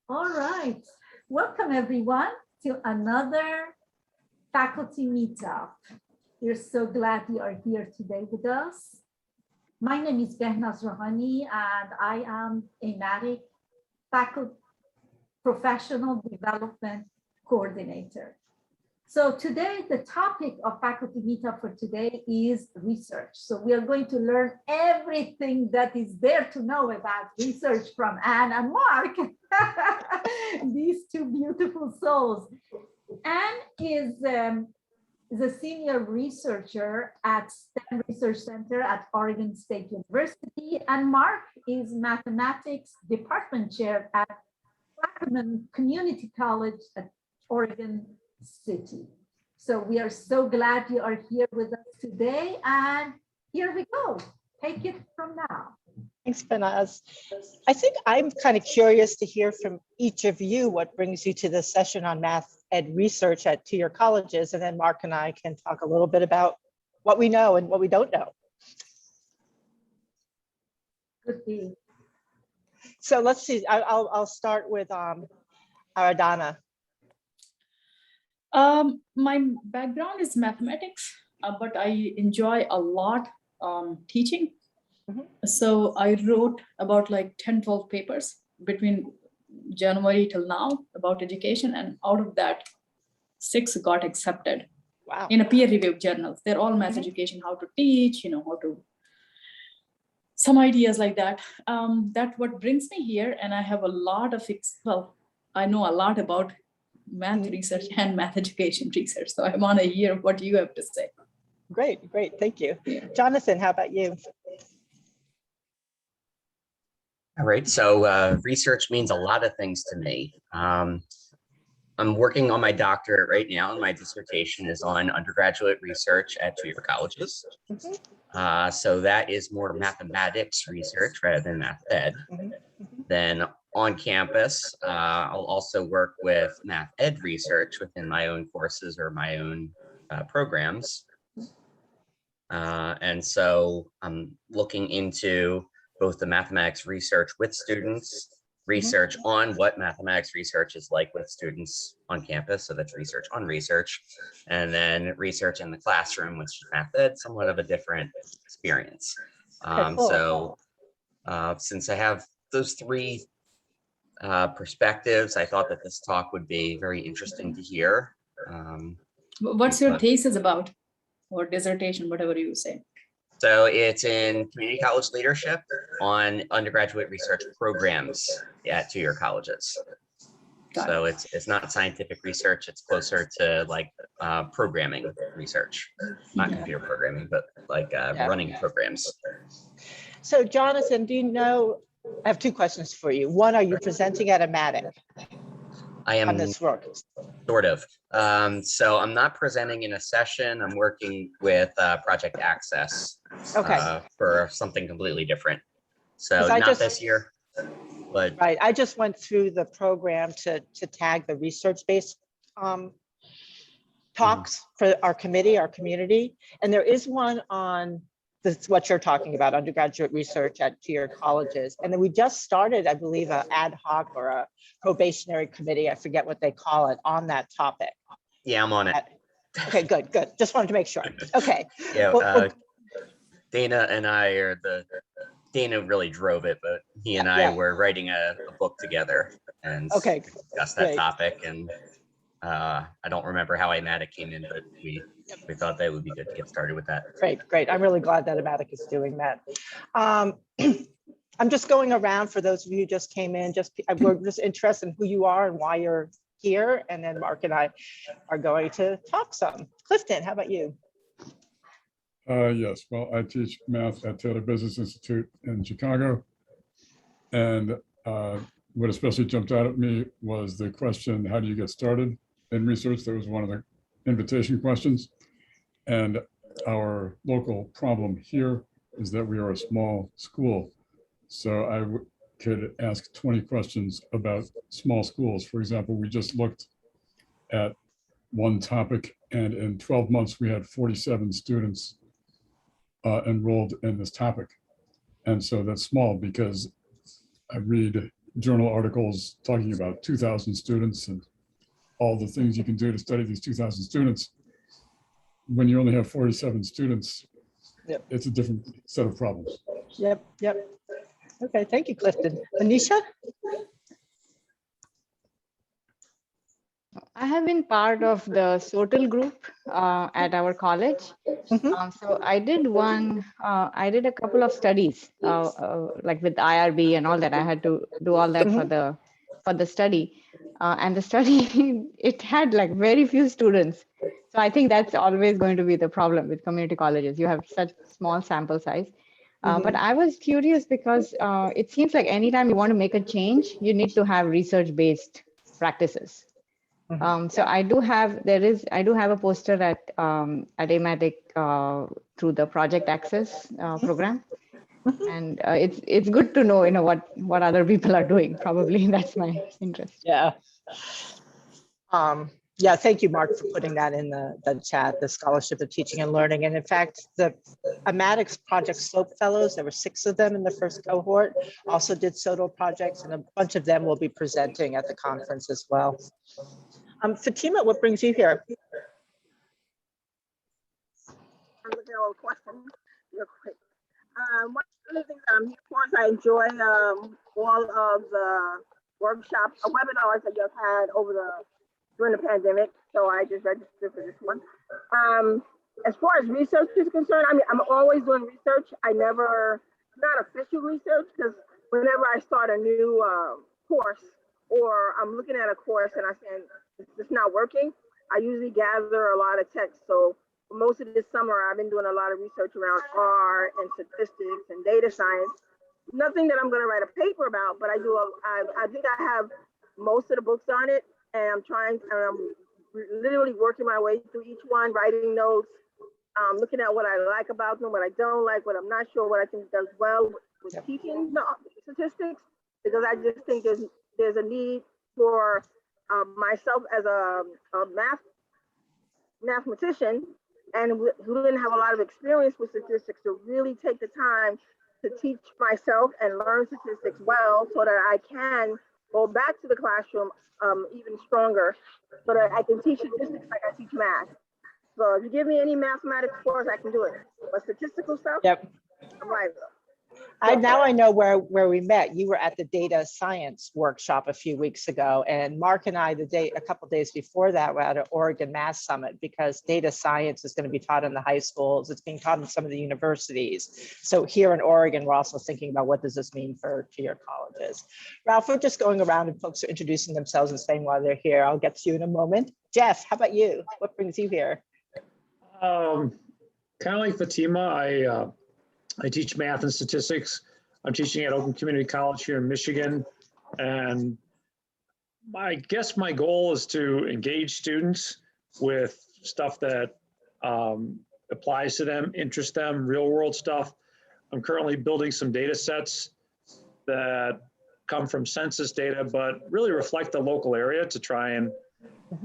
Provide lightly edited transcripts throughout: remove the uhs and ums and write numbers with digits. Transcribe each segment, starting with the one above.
All right. Welcome everyone to another faculty meetup. We're so glad you are here today with us. My name is Behnaz Rohani and I am a MATIC faculty professional development coordinator. So today, the topic of faculty meetup for today is research. So we are going to learn everything that is there to know about research from Anne and Mark, these two beautiful souls. Anne is a senior researcher at STEM Research Center at Oregon State University, and Mark is mathematics department chair at Plaquemine Community College at Oregon City. So we are so glad you are here with us today, and here we go. Take it from now. Thanks, Behnaz. I think I'm kind of curious to hear from each of you what brings you to this session on math ed research at your colleges, and then Mark and I can talk a little bit about what we know and what we don't know. Good deal. So let's see. I'll start with Aradhana. My background is mathematics, but I enjoy a lot teaching. So I wrote about like 10, 12 papers between January till now about education. And out of that, 6 got accepted. Wow. In a peer-reviewed journals. They're all math education, how to teach, how to, some ideas like that. That's what brings me here. And I have a lot of, I know a lot about math research and math education research. So I want to hear what you have to say. Great. Thank you. Yeah. Jonathan, how about you? All right. So research means a lot of things to me. I'm working on my doctorate right now, and my dissertation is on undergraduate research at 2-year colleges. So that is more mathematics research rather than math ed. Then on campus, I'll also work with math ed research within my own courses or my own programs. And so I'm looking into both the mathematics research with students, research on what mathematics research is like with students on campus. So that's research on research, and then research in the classroom, which is math ed, somewhat of a different experience. So since I have those 3 perspectives, I thought that this talk would be very interesting to hear. What's your thesis about, or dissertation, whatever you say? So it's in community college leadership on undergraduate research programs at 2-year colleges. So it's not scientific research. It's closer to like programming research, not computer programming, but like running programs. So Jonathan, do you know, I have 2 questions for you. One, are you presenting at a MATIC? I am on this work? Sort of. So I'm not presenting in a session. I'm working with Project Access for something completely different. So not this year, but. Right, I just went through the program to tag the research-based talks for our committee, our community. And there is one on this, what you're talking about, undergraduate research at 2-year colleges. And then we just started, I believe, an ad hoc or a probationary committee, I forget what they call it, on that topic. Yeah, I'm on it. Okay, good. Just wanted to make sure. Okay. Yeah, Dana and I Dana really drove it, but he and I were writing a book together and discussed that topic. And I don't remember how IMATIC came in, but we thought that would be good to get started with that. Great. I'm really glad that IMATIC is doing that. I'm just going around for those of you who just came in. We're just interested in who you are and why you're here. And then Mark and I are going to talk some. Clifton, how about you? Yes, well, I teach math at Taylor Business Institute in Chicago. And what especially jumped out at me was the question, how do you get started in research? That was one of the invitation questions. And our local problem here is that we are a small school. So I could ask 20 questions about small schools. For example, we just looked at one topic, and in 12 months, we had 47 students enrolled in this topic. And so that's small because I read journal articles talking about 2,000 students and all the things you can do to study these 2,000 students. When you only have 47 students, Yep. it's a different set of problems. Yep, yep. Okay, thank you, Clifton. Anisha? I have been part of the SOTL group at our college. Mhm. So I did a couple of studies, like with IRB and all that. I had to do all that for the study. And the study, it had like very few students. So I think that's always going to be the problem with community colleges. You have such small sample size. But I was curious because it seems like anytime you want to make a change, you need to have research-based practices. So I do have a poster at AMATIC through the Project Access program, and it's good to know what other people are doing. Probably that's my interest. Yeah. Yeah, thank you, Mark, for putting that in the chat, the Scholarship of Teaching and Learning. And in fact, the AMATIC's Project SLOPE Fellows, there were 6 of them in the first cohort, also did SOTL projects, and a bunch of them will be presenting at the conference as well. Fatima, what brings you here? I'm looking at all the questions real quick. One of the things that I'm here for is I enjoy all of the workshops, webinars that you've had during the pandemic. So I just registered for this one. As far as research is concerned, I mean, I'm always doing research. Not official research, because whenever I start a new course, or I'm looking at a course and I'm saying it's not working, I usually gather a lot of text. So most of this summer, I've been doing a lot of research around R and statistics and data science. Nothing that I'm going to write a paper about, but I think I have most of the books on it, and I'm literally working my way through each one, writing notes, looking at what I like about them, what I don't like, what I'm not sure, what I think does well with teaching the statistics, because I just think there's a need for myself as a mathematician, and who didn't have a lot of experience with statistics, to really take the time to teach myself and learn statistics well, so that I can go back to the classroom even stronger, so that I can teach statistics like I teach math. So if you give me any mathematics course, I can do it. But statistical stuff, Yep. I'm like, Now I know where we met. You were at the data science workshop a few weeks ago, and Mark and I, a couple of days before that, were at an Oregon Math Summit, because data science is going to be taught in the high schools. It's being taught in some of the universities. So here in Oregon, we're also thinking about what does this mean for your colleges. Ralph, we're just going around and folks are introducing themselves and saying why they're here. I'll get to you in a moment. Jeff, how about you? What brings you here? Kind of like Fatima, I teach math and statistics. I'm teaching at Oakland Community College here in Michigan. And I guess my goal is to engage students with stuff that applies to them, interests them, real world stuff. I'm currently building some data sets that come from census data, but really reflect the local area to try and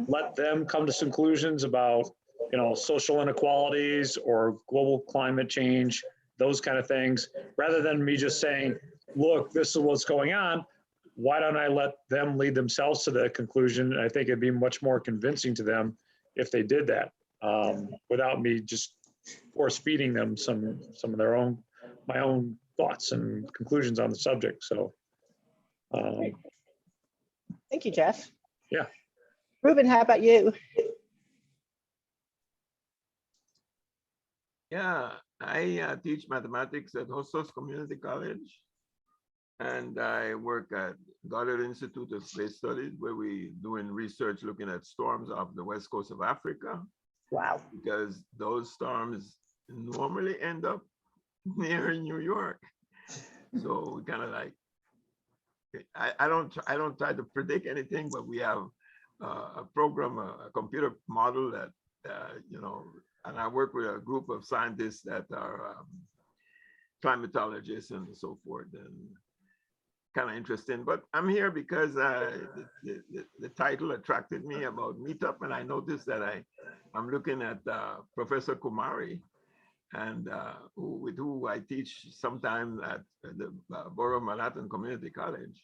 let them come to some conclusions about, social inequalities or global climate change, those kind of things, rather than me just saying, look, this is what's going on. Why don't I let them lead themselves to the conclusion? And I think it'd be much more convincing to them if they did that, without me just force feeding them some of my own thoughts and conclusions on the subject. So. Thank you, Jeff. Yeah. Ruben, how about you? Yeah, I teach mathematics at Hostos Community College, and I work at Goddard Institute of Space Studies, where we're doing research looking at storms off the west coast of Africa. Wow. Because those storms normally end up near New York. So we kind of like, I don't try to predict anything, but we have a program, a computer model that, and I work with a group of scientists that are climatologists and so forth, and kind of interesting. But I'm here because the title attracted me about Meetup, and I noticed that I'm looking at Professor Kumari, and with who I teach sometime at the Borough Manhattan Community College.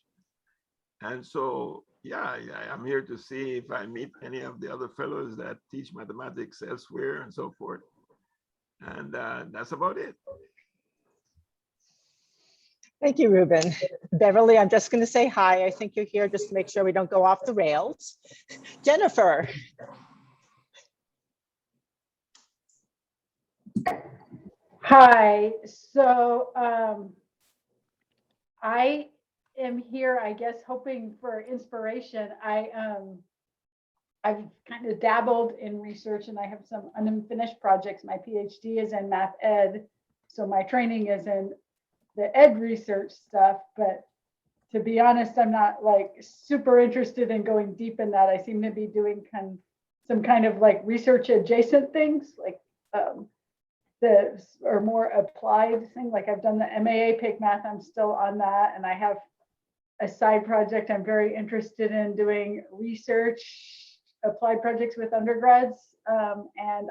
And so, yeah, I'm here to see if I meet any of the other fellows that teach mathematics elsewhere and so forth. And that's about it. Thank you, Ruben. Beverly, I'm just going to say hi. I think you're here just to make sure we don't go off the rails. Jennifer. Hi, so I am here, I guess, hoping for inspiration. I've kind of dabbled in research and I have some unfinished projects. My PhD is in math ed, so my training is in the ed research stuff, but to be honest, I'm not like super interested in going deep in that. I seem to be doing some kind of like research adjacent things, like the or more applied thing. Like I've done the MAA PIC math, I'm still on that, and I have a side project I'm very interested in doing research applied projects with undergrads, and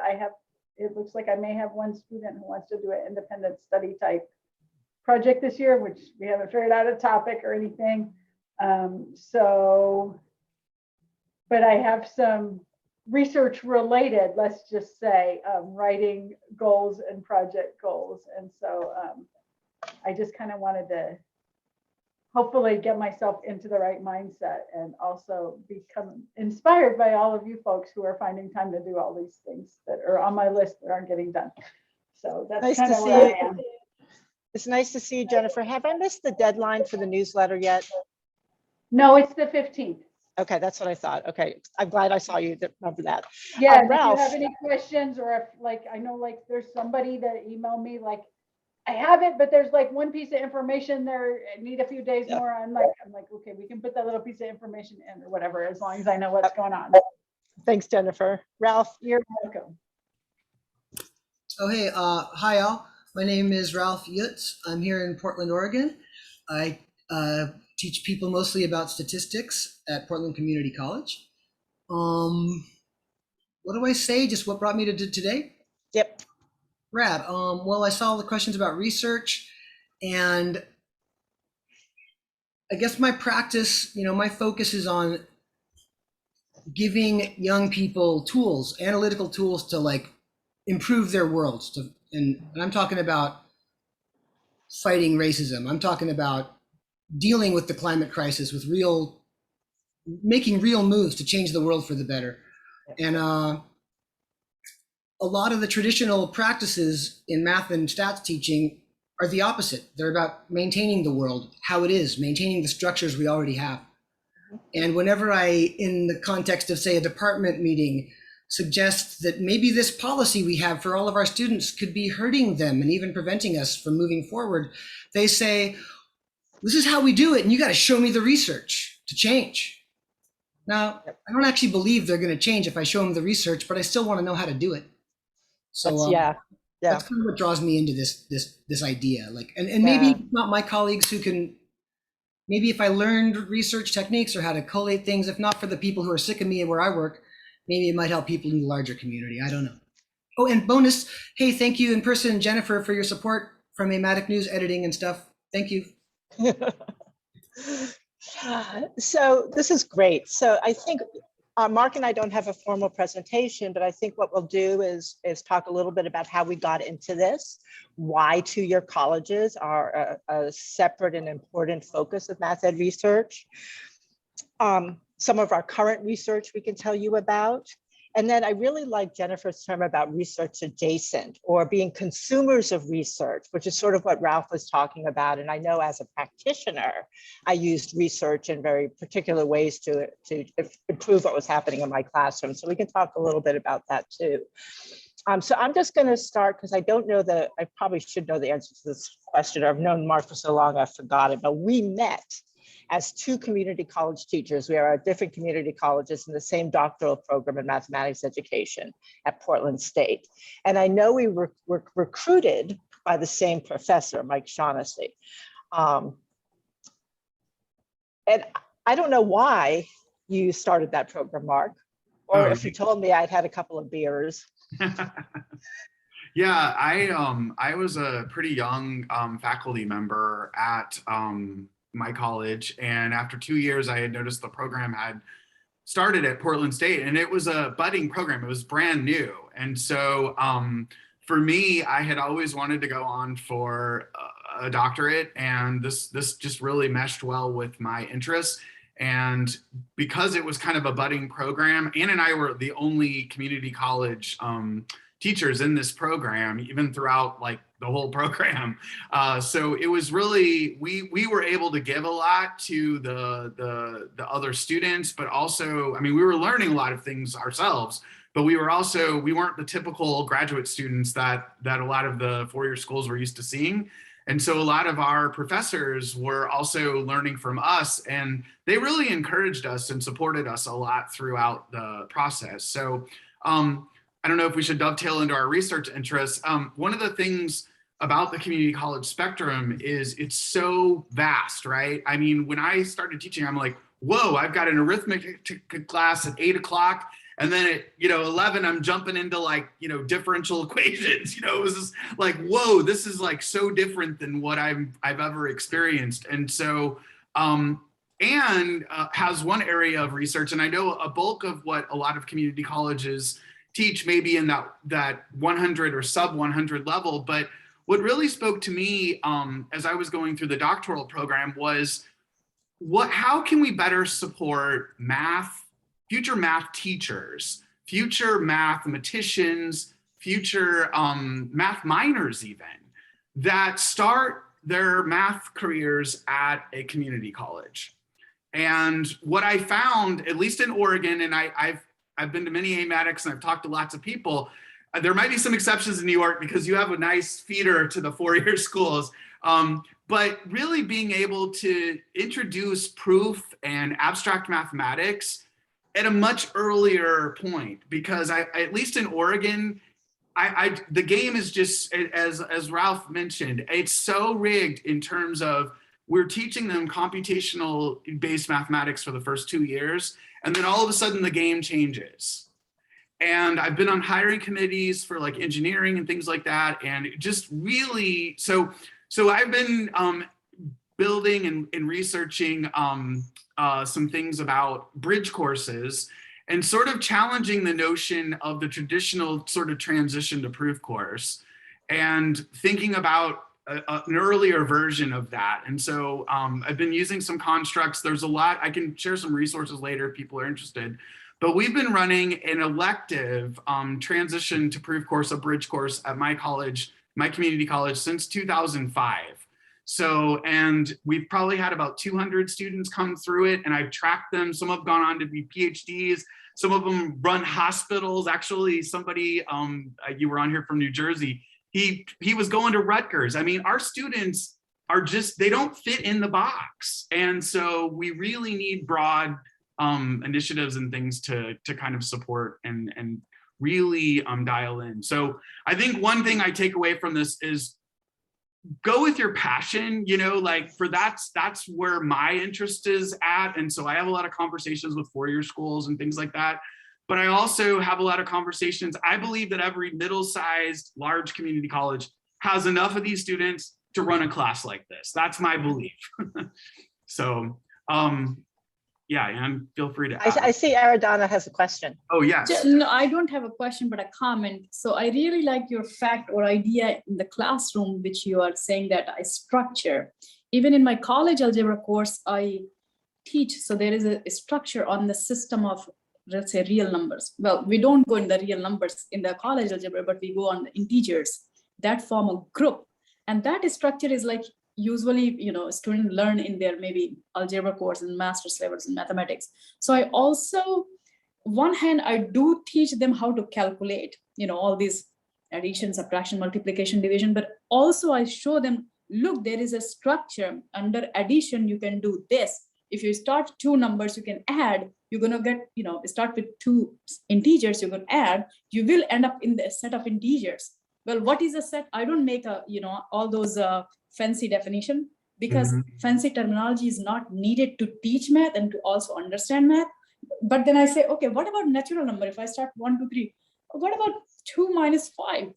it looks like I may have one student who wants to do an independent study type project this year, which we haven't figured out a topic or anything. But I have some research related, let's just say, writing goals and project goals. And so I just kind of wanted to hopefully get myself into the right mindset and also become inspired by all of you folks who are finding time to do all these things that are on my list that aren't getting done. So that's Nice kind to of see where you. I am. It's nice to see you, Jennifer. Have I missed the deadline for the newsletter yet? No, it's the 15th. Okay, that's what I thought. Okay, I'm glad I saw you remember that. Yeah, if you Ralph. have any questions, or if like, I know like there's somebody that emailed me like, I have it, but there's like one piece of information there, I need a few days Yep. more. I'm like, okay, we can put that little piece of information in or whatever, as long as I know what's going on. Thanks, Jennifer. Ralph. You're welcome. Oh, hey, hi all. My name is Ralph Yitz. I'm here in Portland, Oregon. I teach people mostly about statistics at Portland Community College. What do I say? Just what brought me to today? Yep. Rad. Well, I saw the questions about research, and I guess my practice, my focus is on giving young people tools, analytical tools to like improve their worlds. And I'm talking about fighting racism. I'm talking about dealing with the climate crisis, with making real moves to change the world for the better. And a lot of the traditional practices in math and stats teaching are the opposite. They're about maintaining the world, how it is, maintaining the structures we already have. And whenever I, in the context of, say, a department meeting, suggest that maybe this policy we have for all of our students could be hurting them and even preventing us from moving forward, they say, this is how we do it, and you got to show me the research to change. Now, I don't actually believe they're going to change if I show them the research, but I still want to know how to do it. So that's kind of what draws me into this idea. Like, and maybe not my colleagues who can. Maybe if I learned research techniques or how to collate things, if not for the people who are sick of me and where I work, maybe it might help people in the larger community. I don't know. Oh, and bonus, hey, thank you in person, Jennifer, for your support from Amatic News editing and stuff. Thank you. So this is great. So I think Mark and I don't have a formal presentation, but I think what we'll do is talk a little bit about how we got into this, why two-year colleges are a separate and important focus of math ed research, some of our current research we can tell you about. And then I really like Jennifer's term about research adjacent or being consumers of research, which is sort of what Ralph was talking about. And I know as a practitioner, I used research in very particular ways to improve what was happening in my classroom. So we can talk a little bit about that too. So I'm just going to start because I don't know I probably should know the answer to this question. I've known Mark for so long, I've forgotten, but we met as two community college teachers. We are at different community colleges in the same doctoral program in mathematics education at Portland State. And I know we were recruited by the same professor, Mike Shaughnessy. And I don't know why you started that program, Mark, or if you told me I'd had a couple of beers. Yeah, I was a pretty young faculty member at my college. And after 2 years, I had noticed the program had started at Portland State, and it was a budding program. It was brand new. And so for me, I had always wanted to go on for a doctorate, and this just really meshed well with my interests. And because it was kind of a budding program, Ann and I were the only community college teachers in this program, even throughout like the whole program. So it was really, we were able to give a lot to the other students, but also, I mean, we were learning a lot of things ourselves, but we weren't the typical graduate students that a lot of the four-year schools were used to seeing. And so a lot of our professors were also learning from us, and they really encouraged us and supported us a lot throughout the process. So I don't know if we should dovetail into our research interests. One of the things about the community college spectrum is it's so vast, right? I mean, when I started teaching, I'm like, whoa, I've got an arithmetic class at 8 o'clock. And then at 11, I'm jumping into like, differential equations. It was just like, whoa, this is like so different than what I've ever experienced. And so, Anne has one area of research, and I know a bulk of what a lot of community colleges teach maybe in that 100 or sub 100 level. But what really spoke to me as I was going through the doctoral program was how can we better support future math teachers, future mathematicians, future math minors even, that start their math careers at a community college. And what I found, at least in Oregon, and I've been to many AMATICs and I've talked to lots of people, there might be some exceptions in New York because you have a nice feeder to the four-year schools. But really being able to introduce proof and abstract mathematics at a much earlier point, because at least in Oregon, the game is just, as Ralph mentioned, it's so rigged in terms of we're teaching them computational based mathematics for the first 2 years, and then all of a sudden the game changes. And I've been on hiring committees for like engineering and things like that, and it just really, so I've been building and researching some things about bridge courses and sort of challenging the notion of the traditional sort of transition to proof course and thinking about an earlier version of that. And so I've been using some constructs. There's a lot, I can share some resources later if people are interested, but we've been running an elective transition to proof course, a bridge course at my college, my community college, since 2005. So, and we've probably had about 200 students come through it, and I've tracked them. Some have gone on to be PhDs. Some of them run hospitals. Actually, somebody, you were on here from New Jersey, he was going to Rutgers. I mean, our students are just, they don't fit in the box. And so we really need broad initiatives and things to kind of support and really dial in. So I think one thing I take away from this is go with your passion, like that's where my interest is at. And so I have a lot of conversations with four-year schools and things like that. But I also have a lot of conversations. I believe that every middle-sized, large community college has enough of these students to run a class like this. That's my belief. So, yeah, and feel free to ask. I see Aradana has a question. Oh, yes. No, I don't have a question, but a comment. So I really like your fact or idea in the classroom, which you are saying that I structure. Even in my college algebra course, I teach. So there is a structure on the system of, let's say, real numbers. Well, we don't go in the real numbers in the college algebra, but we go on the integers that form a group. And that structure is like, usually, students learn in their maybe algebra course and master's levels in mathematics. So I also, one hand, I do teach them how to calculate, all these addition, subtraction, multiplication, division, but also I show them, look, there is a structure. Under addition, you can do this. If you start two numbers, you can add, you're going to get, start with two integers, you're going to add, you will end up in the set of integers. Well, what is a set? I don't make all those fancy definition, because fancy terminology is not needed to teach math and to also understand math. But then I say, okay, what about natural number? If I start 1, 2, 3, what about 2 minus 5?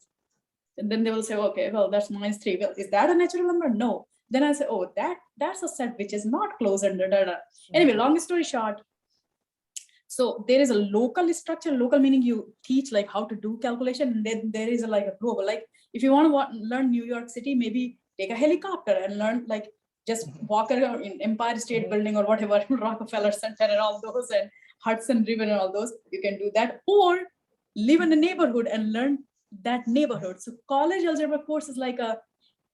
And then they will say, okay, well, that's minus 3. Well, is that a natural number? No. Then I say, oh, that's a set which is not closed and da, da, da. Anyway, long story short, so there is a local structure. Local meaning you teach like how to do calculation, and then there is like a global. Like if you want to learn New York City, maybe take a helicopter and learn, like just walk around in Empire State Building or whatever, Rockefeller Center and all those, and Hudson River and all those. You can do that, or live in a neighborhood and learn that neighborhood. So college algebra course is like a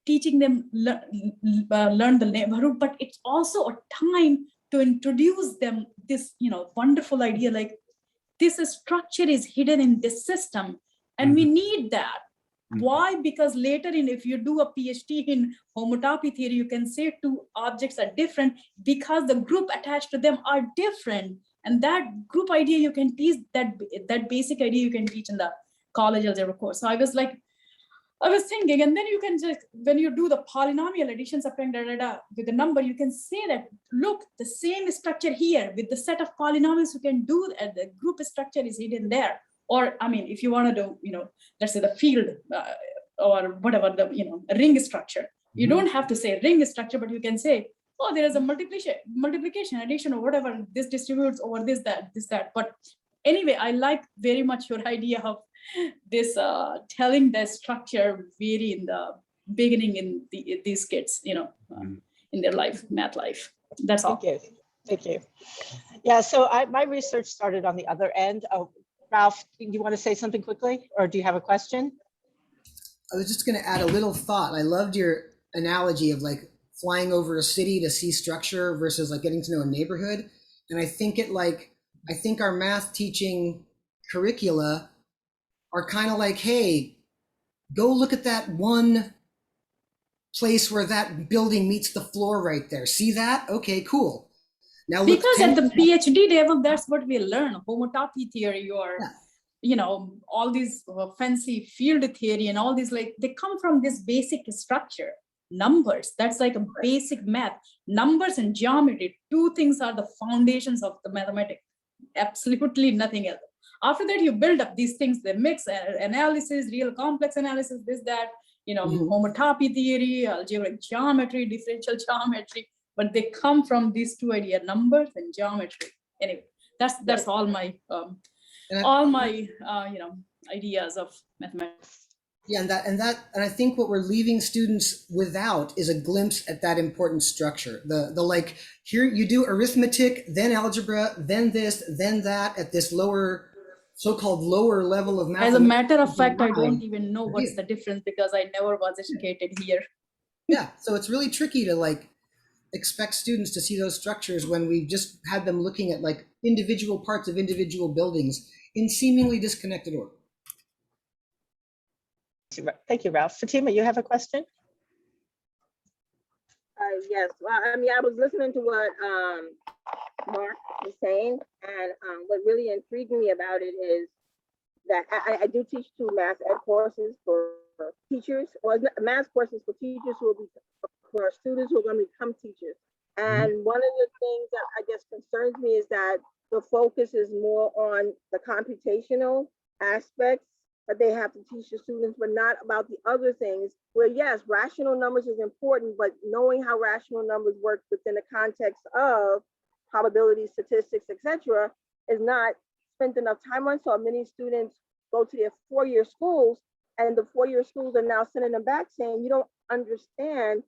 teaching them learn the neighborhood, but it's also a time to introduce them this, wonderful idea, like this structure is hidden in this system, and we need that. Why? Because later if you do a PhD in homotopy theory, you can say two objects are different because the group attached to them are different. And that group idea you can teach, that basic idea you can teach in the college algebra course. So I was thinking, and then you can just, when you do the polynomial addition, subtracting, with the number, you can say that, look, the same structure here with the set of polynomials you can do, and the group structure is hidden there. Or, I mean, if you want to do, let's say the field or whatever, the, ring structure, you don't have to say ring structure, but you can say, oh, there is a multiplication, addition, or whatever, this distributes over this, that. But anyway, I like very much your idea of this telling the structure very in the beginning in these kids, in their life, math life. That's all. Thank you. Yeah, so my research started on the other end. Oh, Ralph, do you want to say something quickly, or do you have a question? I was just going to add a little thought. I loved your analogy of like flying over a city to see structure versus like getting to know a neighborhood. And I think I think our math teaching curricula are kind of like, hey, go look at that one place where that building meets the floor right there. See that? Okay, cool. Now look, because at the PhD level, that's what we learn, homotopy theory, or all these fancy field theory and all these, like, they come from this basic structure. Numbers, that's like a basic math. Numbers and geometry, two things are the foundations of the mathematics. Absolutely nothing else. After that, you build up these things, the mix analysis, real complex analysis, this, that, homotopy theory, algebraic geometry, differential geometry, but they come from these two ideas, numbers and geometry. Anyway, that's all my ideas of mathematics. Yeah, and I think what we're leaving students without is a glimpse at that important structure. The like, here you do arithmetic, then algebra, then this, then that, at this lower, so-called lower level of math. As a matter of fact, I don't even know what's the difference because I never was educated here. Yeah, so it's really tricky to like expect students to see those structures when we just had them looking at like individual parts of individual buildings in seemingly disconnected order. Thank you, Ralph. Fatima, you have a question? Yes. Well, I mean, I was listening to what Mark was saying, and what really intrigued me about it is that I do teach two math ed courses for teachers, or math courses for teachers who will be for students who are going to become teachers. And one of the things that I guess concerns me is that the focus is more on the computational aspects that they have to teach the students, but not about the other things where, yes, rational numbers is important, but knowing how rational numbers work within the context of probability, statistics, etc., is not spent enough time on. So many students go to their four-year schools, and the four-year schools are now sending them back saying, you don't understand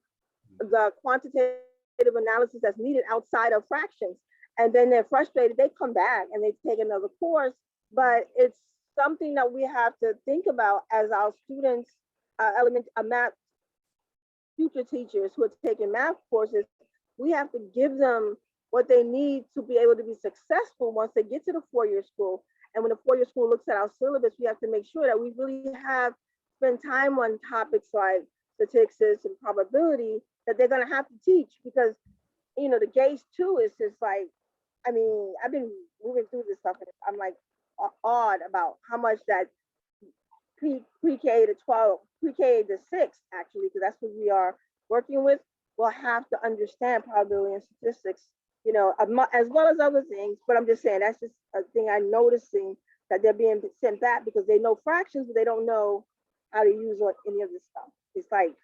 the quantitative analysis that's needed outside of fractions. And then they're frustrated, they come back and they take another course, but it's something that we have to think about as our students, math future teachers who are taking math courses. We have to give them what they need to be able to be successful once they get to the four-year school. And when the four-year school looks at our syllabus, we have to make sure that we really have spent time on topics like statistics and probability that they're going to have to teach, because the GACE 2 is just like, I mean, I've been moving through this stuff and I'm like awed about how much that pre-K to 12, pre-K to 6 actually, because that's what we are working with, will have to understand probability and statistics, as well as other things. But I'm just saying that's just a thing I'm noticing, that they're being sent back because they know fractions, but they don't know how to use any of this stuff. It's like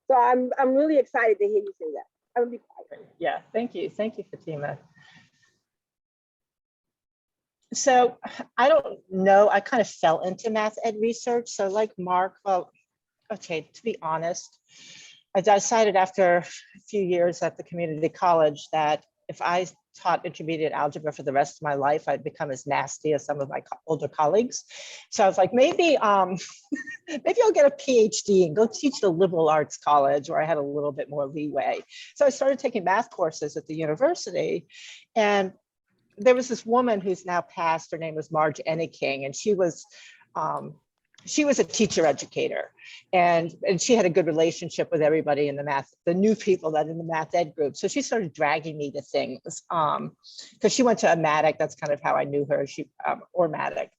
So I'm really excited to hear you say that. I would be quiet. Yeah, thank you. Thank you, Fatima. So I don't know, I kind of fell into math ed research. So like Mark, well, okay, to be honest, I decided after a few years at the community college that if I taught intermediate algebra for the rest of my life, I'd become as nasty as some of my older colleagues. So I was like, maybe maybe I'll get a PhD and go teach at a liberal arts college where I had a little bit more leeway. So I started taking math courses at the university, and there was this woman who's now passed. Her name was Marge Enneking, and she was a teacher educator, and she had a good relationship with everybody in the math, the new people that in the math ed group. So she started dragging me to things because she went to a MATIC. That's kind of how I knew her. Or MATIC.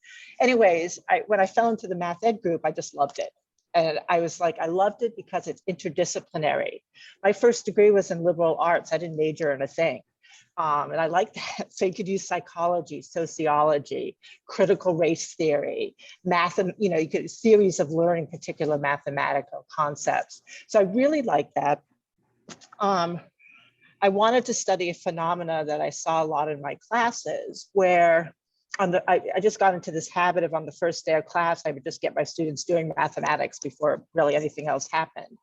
Anyways, when I fell into the math ed group, I just loved it. And I was like, I loved it because it's interdisciplinary. My first degree was in liberal arts. I didn't major in a thing. And I like that. So you could use psychology, sociology, critical race theory, math, and you could theories of learning particular mathematical concepts. So I really like that. I wanted to study a phenomena that I saw a lot in my classes where I just got into this habit of on the first day of class, I would just get my students doing mathematics before really anything else happened.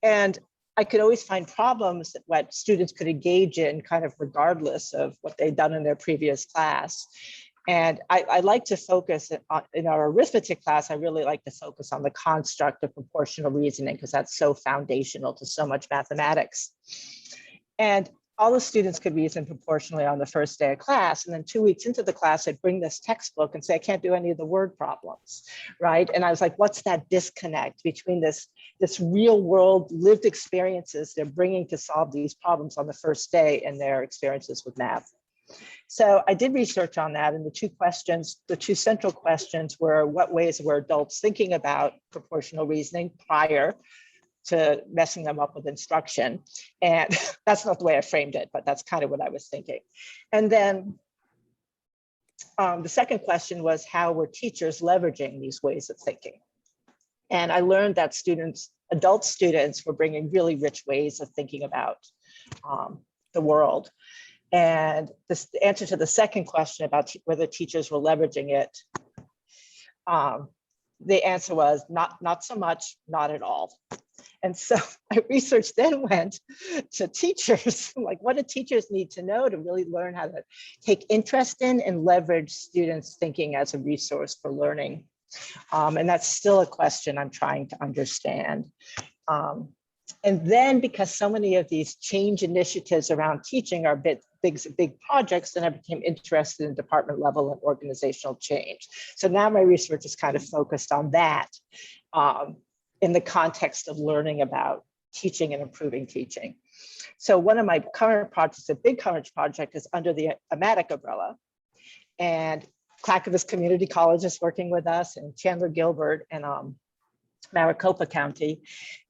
And I could always find problems that what students could engage in kind of regardless of what they'd done in their previous class. And I like to focus in our arithmetic class, I really like to focus on the construct of proportional reasoning because that's so foundational to so much mathematics. And all the students could reason proportionally on the first day of class. And then 2 weeks into the class, I'd bring this textbook and say, I can't do any of the word problems, right? And I was like, what's that disconnect between this real world lived experiences they're bringing to solve these problems on the first day and their experiences with math? So I did research on that. And the two central questions were, what ways were adults thinking about proportional reasoning prior to messing them up with instruction? And that's not the way I framed it, but that's kind of what I was thinking. And then the second question was, how were teachers leveraging these ways of thinking? And I learned that adult students were bringing really rich ways of thinking about the world. And the answer to the second question about whether teachers were leveraging it, the answer was not so much, not at all. And so my research then went to teachers, like what do teachers need to know to really learn how to take interest in and leverage students' thinking as a resource for learning? And that's still a question I'm trying to understand. And then because so many of these change initiatives around teaching are big projects, then I became interested in department level and organizational change. So now my research is kind of focused on that in the context of learning about teaching and improving teaching. So one of my current projects, a big current project, is under the AMATIC umbrella. And Clackamas Community College is working with us, and Chandler Gilbert and Maricopa County.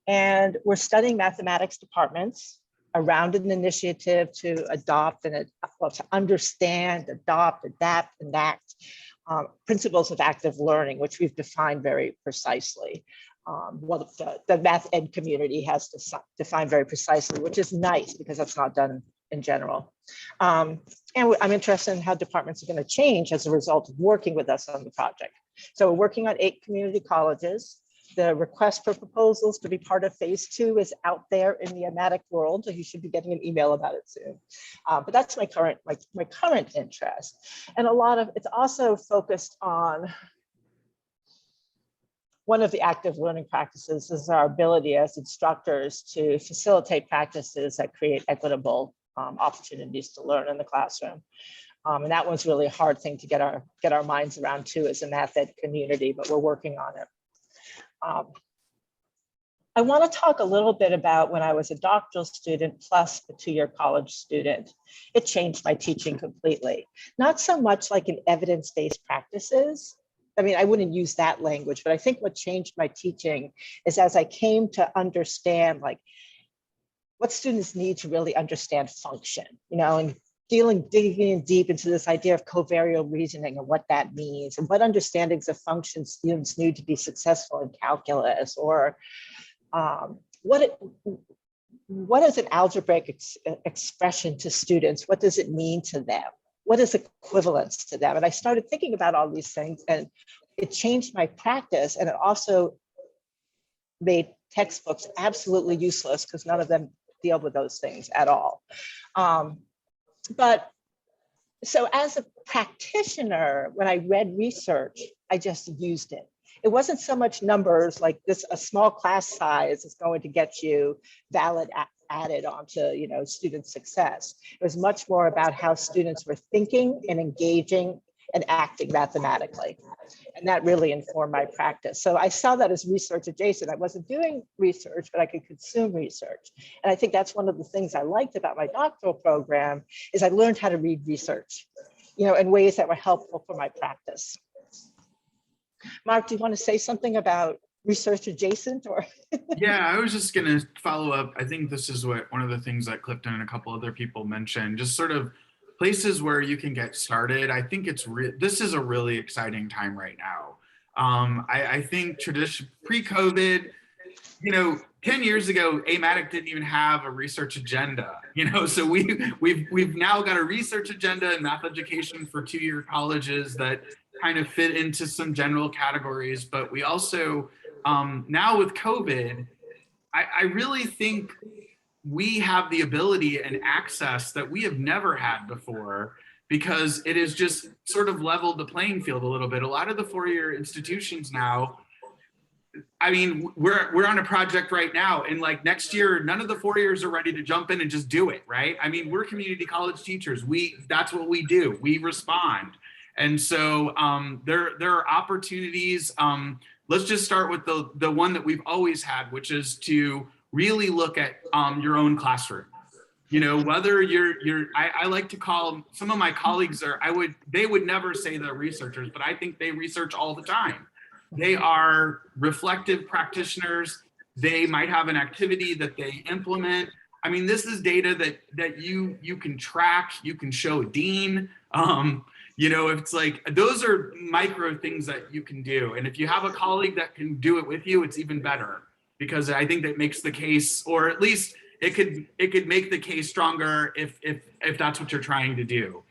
And we're studying mathematics departments around an initiative to adopt and to understand, adopt, adapt, enact principles of active learning, which we've defined very precisely. Well, the math ed community has defined very precisely, which is nice because that's not done in general. And I'm interested in how departments are going to change as a result of working with us on the project. So we're working on 8 community colleges. The request for proposals to be part of phase 2 is out there in the AMATIC world. So you should be getting an email about it soon. But that's my current interest. And it's also focused on one of the active learning practices is our ability as instructors to facilitate practices that create equitable opportunities to learn in the classroom. And that one's really a hard thing to get our minds around too as a math ed community, but we're working on it. I want to talk a little bit about when I was a doctoral student plus a 2-year college student. It changed my teaching completely. Not so much like in evidence-based practices. I mean, I wouldn't use that language, but I think what changed my teaching is as I came to understand like what students need to really understand function, and digging deep into this idea of covariant reasoning and what that means and what understandings of function students need to be successful in calculus or what is an algebraic expression to students? What does it mean to them? What is equivalence to them? And I started thinking about all these things, and it changed my practice, and it also made textbooks absolutely useless because none of them deal with those things at all. But so as a practitioner, when I read research, I just used it. It wasn't so much numbers like this, a small class size is going to get you valid added onto, you know, student success. It was much more about how students were thinking and engaging and acting mathematically. And that really informed my practice. So I saw that as research adjacent. I wasn't doing research, but I could consume research. And I think that's one of the things I liked about my doctoral program is I learned how to read research, you know, in ways that were helpful for my practice. Mark, do you want to say something about research adjacent or? Yeah, I was just going to follow up. I think this is what one of the things that Clifton and a couple other people mentioned, just sort of places where you can get started. I think this is a really exciting time right now. I think pre-COVID, you know, 10 years ago, AMATIC didn't even have a research agenda, you know, so we've now got a research agenda in math education for two-year colleges that kind of fit into some general categories, but we also, now with COVID, I really think we have the ability and access that we have never had before, because it has just sort of leveled the playing field a little bit. A lot of the four-year institutions now, I mean, we're on a project right now, and like next year, none of the four-years are ready to jump in and just do it, right? I mean, we're community college teachers. That's what we do. We respond. And so there are opportunities. Let's just start with the one that we've always had, which is to really look at your own classroom. You know, whether I like to call some of my colleagues they would never say they're researchers, but I think they research all the time. They are reflective practitioners. They might have an activity that they implement. I mean, this is data that you can track, you can show a dean. You know, it's like, those are micro things that you can do. And if you have a colleague that can do it with you, it's even better, because I think that makes the case, or at least it could make the case stronger if that's what you're trying to do.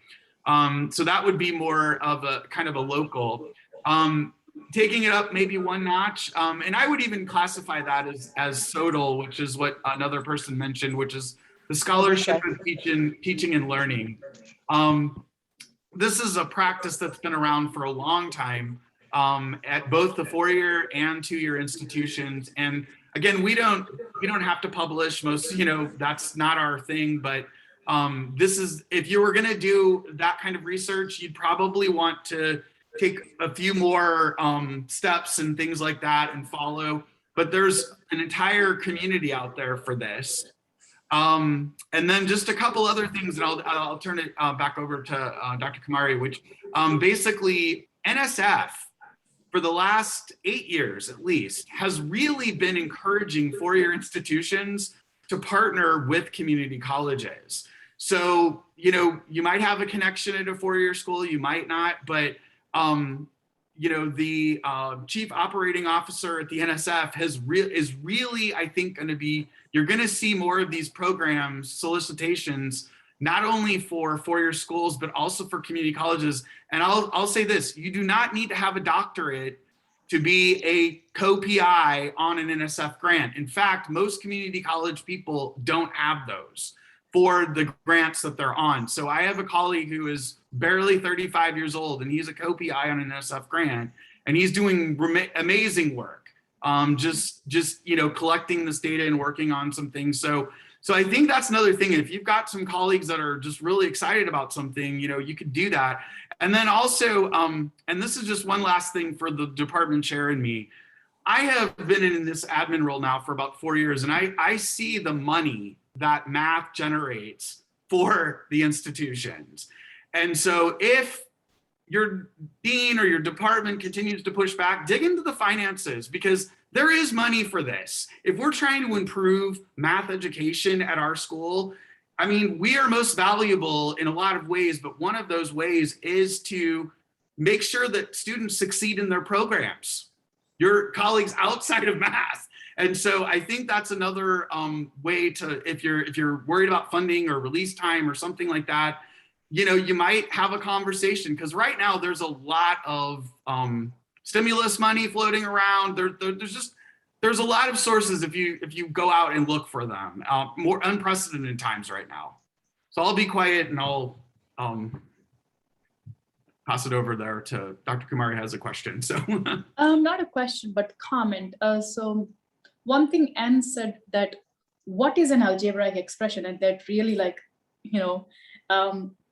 So that would be more of a kind of a local. Taking it up maybe one notch, and I would even classify that as SODL, which is what another person mentioned, which is the scholarship of teaching and learning. This is a practice that's been around for a long time at both the four-year and two-year institutions. And again, we don't have to publish most, you know, that's not our thing, but this is, if you were going to do that kind of research, you'd probably want to take a few more steps and things like that and follow, but there's an entire community out there for this. And then just a couple other things, and I'll turn it back over to Dr. Kamari, which basically NSF for the last 8 years at least has really been encouraging four-year institutions to partner with community colleges. So, you know, you might have a connection at a four-year school, you might not, but you know, the chief operating officer at the NSF is really, I think, going to be, you're going to see more of these programs, solicitations, not only for four-year schools, but also for community colleges. And I'll say this, you do not need to have a doctorate to be a co-PI on an NSF grant. In fact, most community college people don't have those for the grants that they're on. So I have a colleague who is barely 35 years old, and he's a co-PI on an NSF grant, and he's doing amazing work. Just you know, collecting this data and working on some things. So I think that's another thing. If you've got some colleagues that are just really excited about something, you know, you could do that. And then also, and this is just one last thing for the department chair and me, I have been in this admin role now for about 4 years, and I see the money that math generates for the institutions. And so if your dean or your department continues to push back, dig into the finances, because there is money for this. If we're trying to improve math education at our school, I mean, we are most valuable in a lot of ways, but one of those ways is to make sure that students succeed in their programs, your colleagues outside of math. And so I think that's another way to, if you're worried about funding or release time or something like that, you know, you might have a conversation, because right now there's a lot of stimulus money floating around. There's a lot of sources if you go out and look for them. More unprecedented times right now. So I'll be quiet and I'll pass it over there to Dr. Kumari has a question. So not a question, but comment. So one thing Anne said, that what is an algebraic expression, and that really, like, you know,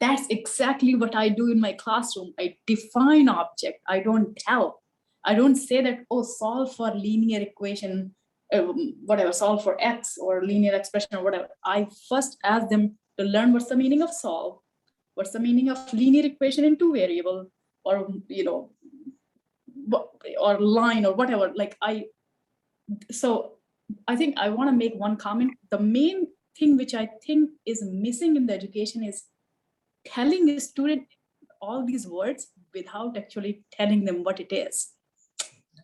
that's exactly what I do in my classroom. I define object. I don't tell. I don't say that, oh, solve for linear equation, whatever, solve for X or linear expression or whatever. I first ask them to learn what's the meaning of solve, what's the meaning of linear equation in two variable, or, you know, or line or whatever. Like so I think I want to make one comment. The main thing which I think is missing in the education is telling a student all these words without actually telling them what it is.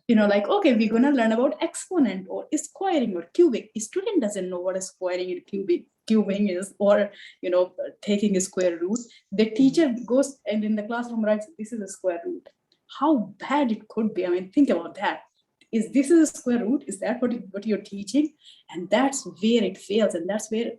You know, like, okay, we're going to learn about exponent or squaring or cubing. A student doesn't know what a squaring and cubing is, or, you know, taking a square root. The teacher goes and in the classroom writes, this is a square root. How bad it could be. I mean, think about that. Is this is a square root? Is that what you're teaching? And that's where it fails. And that's where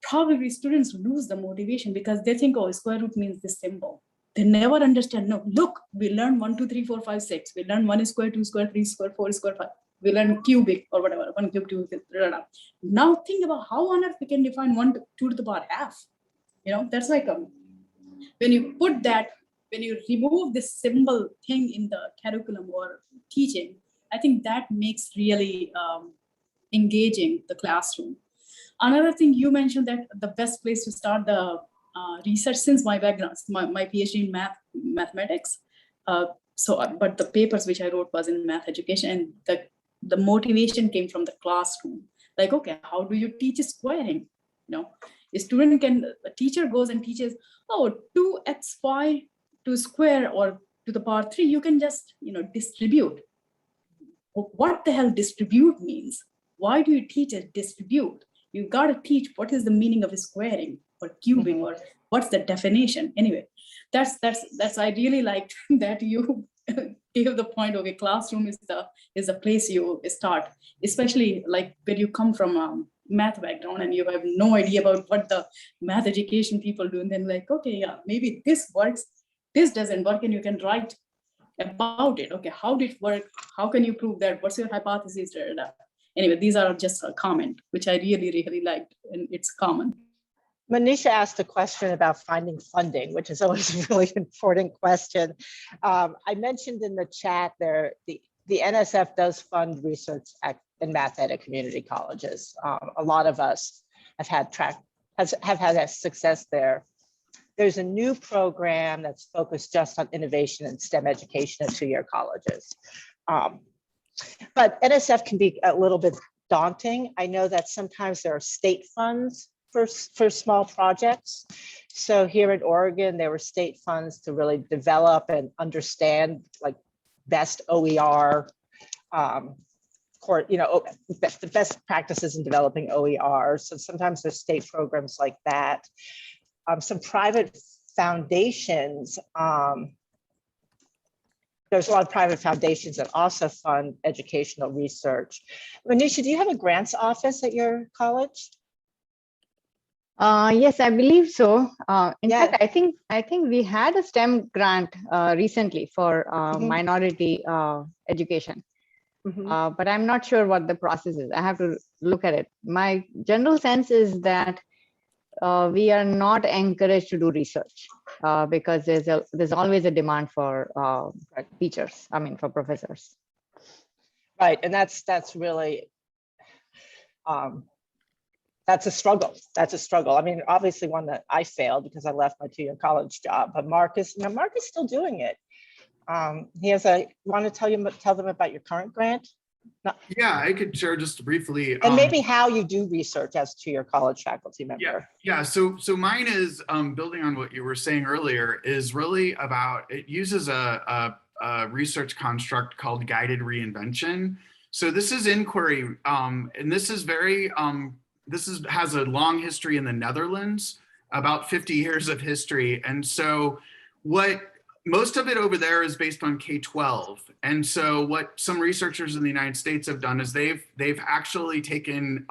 probably students lose the motivation, because they think, oh, square root means this symbol. They never understand. No, look, we learn 1, 2, 3, 4, 5, 6. We learn 1 square, 2 square, 3 square, 4 square, 5. We learn cubic or whatever, 1 cube, 2. Now think about how on earth we can define 1 to 2 to the power half. You know, that's like when you put that, when you remove this symbol thing in the curriculum or teaching, I think that makes really engaging the classroom. Another thing you mentioned, that the best place to start the research, since my background, my PhD in mathematics. But the papers which I wrote was in math education, and the motivation came from the classroom. Like, okay, how do you teach squaring? You know, a teacher goes and teaches, oh, 2xy to square or to the power 3, you can just, you know, distribute. What the hell distribute means? Why do you teach a distribute? You got to teach what is the meaning of squaring or cubing, or what's the definition. Anyway, that's I really liked that you gave the point. Okay, classroom is the place you start, especially like when you come from a math background and you have no idea about what the math education people do, and then like, okay, yeah, maybe this works, this doesn't work, and you can write about it. Okay, how did it work? How can you prove that? What's your hypothesis? Anyway, these are just a comment, which I really, really liked, and it's common. Manisha asked a question about finding funding, which is always a really important question. I mentioned in the chat there, the NSF does fund research in math ed at community colleges. A lot of us have had success there. There's a new program that's focused just on innovation and STEM education at 2-year colleges. But NSF can be a little bit daunting. I know that sometimes there are state funds for small projects. So here in Oregon, there were state funds to really develop and understand like best OER, the best practices in developing OER. So sometimes there's state programs like that. Some private foundations, there's a lot of private foundations that also fund educational research. Manisha, do you have a grants office at your college? Yes, I believe so. In fact, I think we had a STEM grant recently for minority education, but I'm not sure what the process is. I have to look at it. My general sense is that we are not encouraged to do research because there's always a demand for teachers. I mean, for professors. Right, and that's really. That's a struggle. That's a struggle. I mean, obviously one that I failed because I left my 2-year college job, but Mark is still doing it. He has want to tell them about your current grant? No. Yeah, I could share just briefly. And maybe how you do research as 2-year college faculty member. Yeah. So mine is building on what you were saying earlier, is really about, it uses a research construct called guided reinvention. So this is inquiry, and this is very, has a long history in the Netherlands, about 50 years of history. And so most of it over there is based on K-12. And so what some researchers in the United States have done is they've actually taken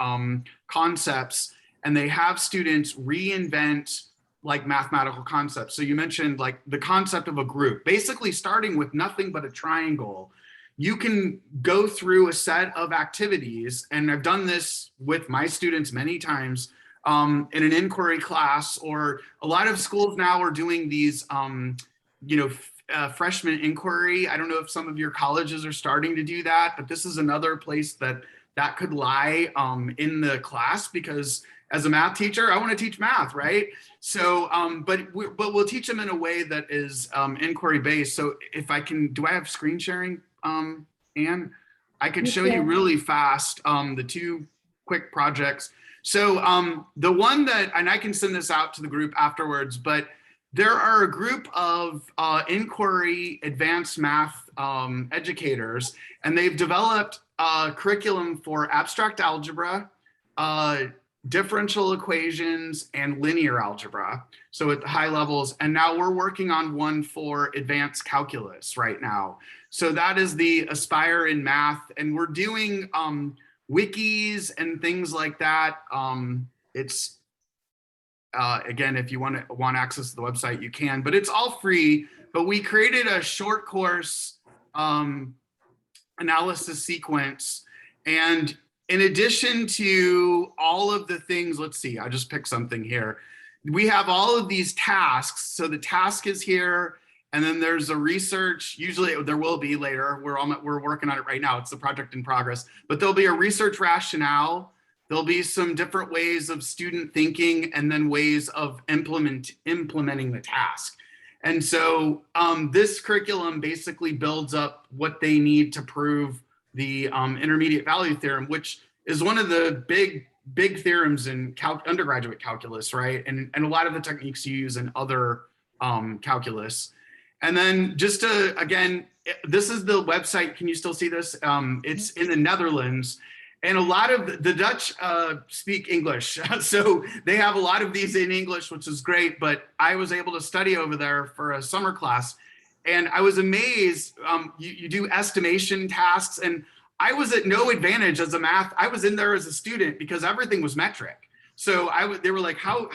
concepts and they have students reinvent like mathematical concepts. So you mentioned like the concept of a group, basically starting with nothing but a triangle. You can go through a set of activities, and I've done this with my students many times in an inquiry class, or a lot of schools now are doing these, freshman inquiry. I don't know if some of your colleges are starting to do that, but this is another place that could lie in the class, because as a math teacher, I want to teach math, right? So, but we'll teach them in a way that is inquiry based. So if I can, do I have screen sharing, Anne? I could show you really fast the two quick projects. So the one that, and I can send this out to the group afterwards, but there are a group of inquiry advanced math educators, and they've developed a curriculum for abstract algebra, differential equations, and linear algebra. So at the high levels, and now we're working on one for advanced calculus right now. So that is the Aspire in Math, and we're doing wikis and things like that. It's again, if you want access to the website, you can, but it's all free. But we created a short course analysis sequence, and in addition to all of the things, let's see, I just picked something here. We have all of these tasks. So the task is here, and then there's a research, usually there will be later, we're working on it right now, it's the project in progress, but there'll be a research rationale, there'll be some different ways of student thinking, and then ways of implementing the task. And so this curriculum basically builds up what they need to prove the intermediate value theorem, which is one of the big theorems in undergraduate calculus, right? And a lot of the techniques you use in other calculus. And then just to, again, this is the website. Can you still see this? It's in the Netherlands. And a lot of the Dutch speak English. So they have a lot of these in English, which is great. But I was able to study over there for a summer class. And I was amazed, you do estimation tasks, and I was at no advantage as a math. I was in there as a student because everything was metric. So they were like, how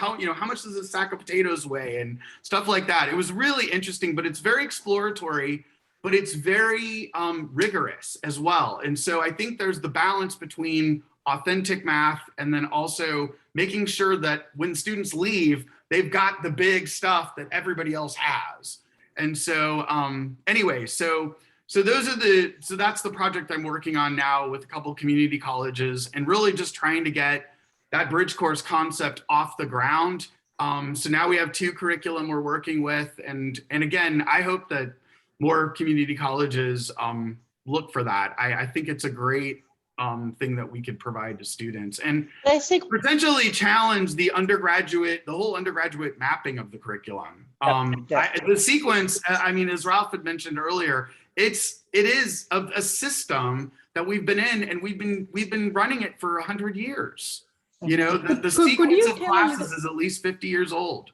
much does a sack of potatoes weigh and stuff like that. It was really interesting, but it's very exploratory, but it's very rigorous as well. And so I think there's the balance between authentic math and then also making sure that when students leave, they've got the big stuff that everybody else has. And so anyway, so that's the project I'm working on now with a couple community colleges, and really just trying to get that bridge course concept off the ground. So now we have 2 curriculum we're working with, and again, I hope that more community colleges look for that. I think it's a great thing that we could provide to students, and potentially challenge the whole undergraduate mapping of the curriculum. The sequence, I mean, as Ralph had mentioned earlier, it is a system that we've been in, and we've been running it for 100 years. You know, the sequence of classes is at least 50 years old.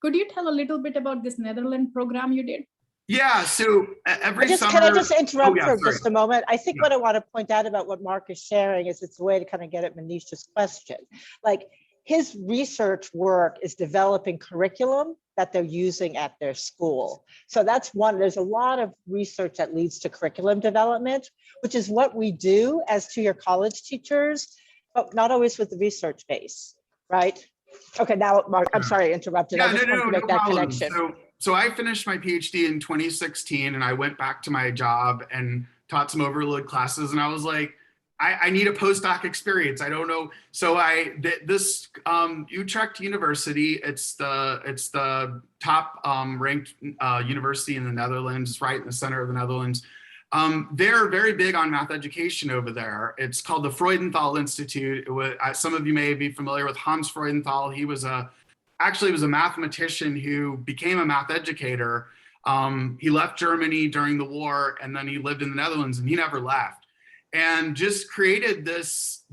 Could you tell a little bit about this Netherlands program you did? Yeah, so every summer. Can I just interrupt for just a moment? I think what I want to point out about what Mark is sharing is it's a way to kind of get at Manisha's question. Like, his research work is developing curriculum that they're using at their school. So that's one, there's a lot of research that leads to curriculum development, which is what we do as two-year college teachers, but not always with the research base, right? Okay, now, Mark, I'm sorry, I interrupted. I just wanted to make that connection. So I finished my PhD in 2016, and I went back to my job and taught some overload classes, and I was like, I need a postdoc experience. I don't know. So this Utrecht University, it's the top ranked university in the Netherlands, right in the center of the Netherlands. They're very big on math education over there. It's called the Freudenthal Institute. Some of you may be familiar with Hans Freudenthal. He was actually was a mathematician who became a math educator. He left Germany during the war, and then he lived in the Netherlands, and he never left. and just created this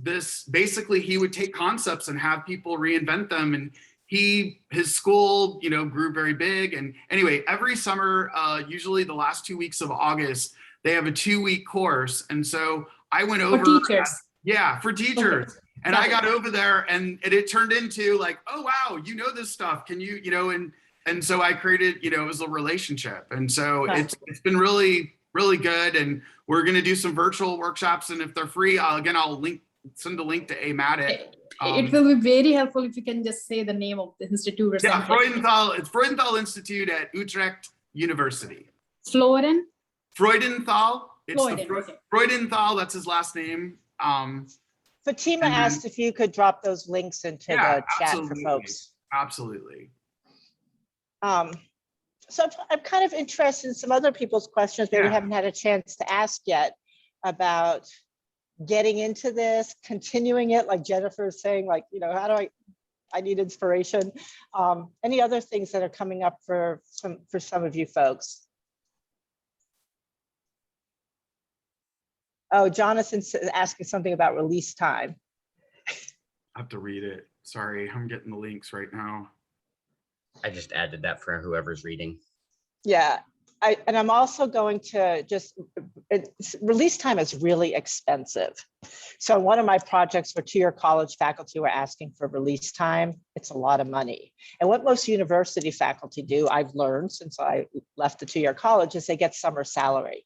basically he would take concepts and have people reinvent them. And his school, you know, grew very big. And anyway, every summer, usually the last 2 weeks of August, they have a 2-week course. And so I went over. For teachers. Yeah, for teachers. Okay. And I got over there and it turned into like, oh, wow, you know this stuff. Can you, you know, and so I created, you know, it was a relationship. And so it's been really, really good. And we're going to do some virtual workshops. And if they're free, I'll send a link to AMATIC. It will be very helpful if you can just say the name of the institute or something. It's Freudenthal Institute at Utrecht University. Freudenthal? Freudenthal, that's his last name. Fatima asked if you could drop those links into the chat for folks. Absolutely. So I'm kind of interested in some other people's questions that we haven't had a chance to ask yet about getting into this, continuing it, like Jennifer is saying, like, you know, how do I need inspiration. Any other things that are coming up for some of you folks? Oh, Jonathan's asking something about release time. I have to read it. Sorry, I'm getting the links right now. I just added that for whoever's reading. Yeah, I'm also going to release time is really expensive. So one of my projects for two-year college faculty were asking for release time. It's a lot of money. And what most university faculty do, I've learned since I left the two-year college, is they get summer salary.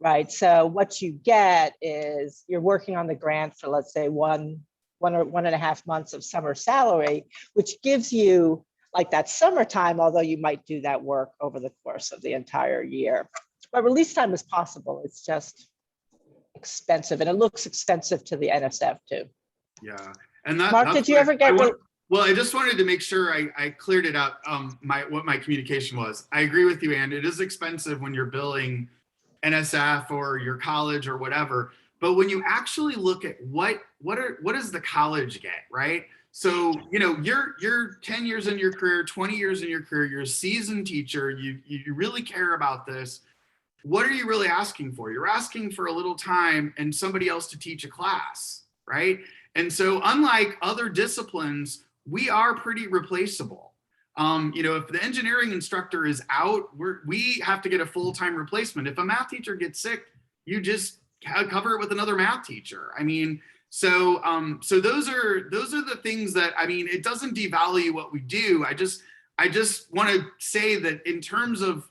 Right. So what you get is you're working on the grant for, let's say, one or 1.5 months of summer salary, which gives you like that summertime, although you might do that work over the course of the entire year. But release time is possible. It's just expensive, and it looks expensive to the NSF too. Yeah. And that, Mark, did you ever get? Well, I just wanted to make sure I cleared it up. What my communication was. I agree with you, Ann. It is expensive when you're billing NSF or your college or whatever. But when you actually look at what does the college get, right? So, you know, you're 10 years in your career, 20 years in your career, you're a seasoned teacher, you really care about this. What are you really asking for? You're asking for a little time and somebody else to teach a class, right? And so unlike other disciplines, we are pretty replaceable. You know, if the engineering instructor is out, we have to get a full-time replacement. If a math teacher gets sick, you just cover it with another math teacher. I mean, so those are the things that, I mean, it doesn't devalue what we do. I just want to say that in terms of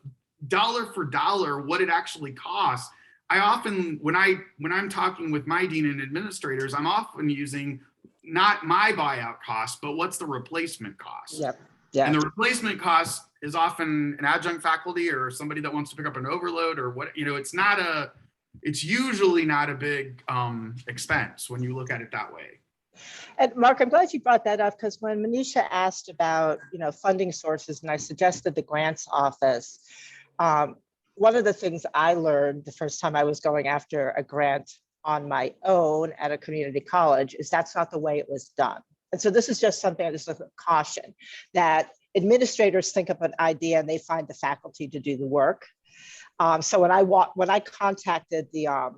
dollar for dollar, what it actually costs, I often, when I'm talking with my dean and administrators, I'm often using not my buyout cost, but what's the replacement cost? Yep. Yeah. And the replacement cost is often an adjunct faculty or somebody that wants to pick up an overload or what, you know, it's usually not a big expense when you look at it that way. And Mark, I'm glad you brought that up, because when Manisha asked about, you know, funding sources and I suggested the grants office, one of the things I learned the first time I was going after a grant on my own at a community college is that's not the way it was done. And so this is just something, this is a caution, that administrators think of an idea and they find the faculty to do the work. So when I contacted the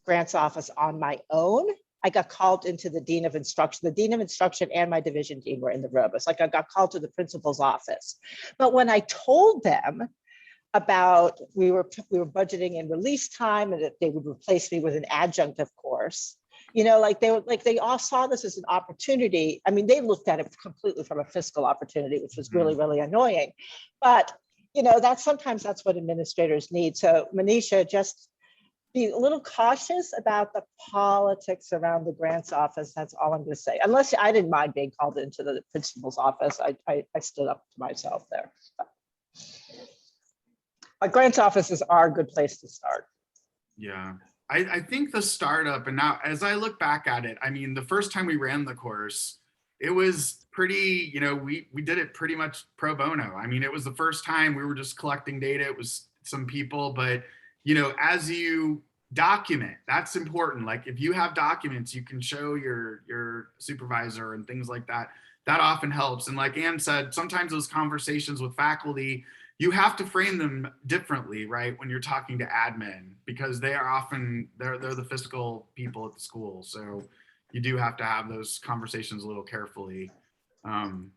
grants office on my own, I got called into the dean of instruction. The dean of instruction and my division dean were in the room. It's like I got called to the principal's office. But when I told them about we were budgeting in release time and that they would replace me with an adjunct, of course, you know, they all saw this as an opportunity. I mean, they looked at it completely from a fiscal opportunity, which was really, really annoying. But, you know, sometimes that's what administrators need. So Manisha, just be a little cautious about the politics around the grants office. That's all I'm going to say. Unless I didn't mind being called into the principal's office. I stood up to myself there. But grants offices are a good place to start. Yeah. I think the startup, and now as I look back at it, I mean, the first time we ran the course, it was pretty, you know, we did it pretty much pro bono. I mean, it was the first time we were just collecting data. It was some people, but, you know, as you document, that's important. Like if you have documents, you can show your supervisor and things like that. That often helps. And like Ann said, sometimes those conversations with faculty, you have to frame them differently, right? When you're talking to admin, because they are often, they're the physical people at the school. So you do have to have those conversations a little carefully. Sometimes.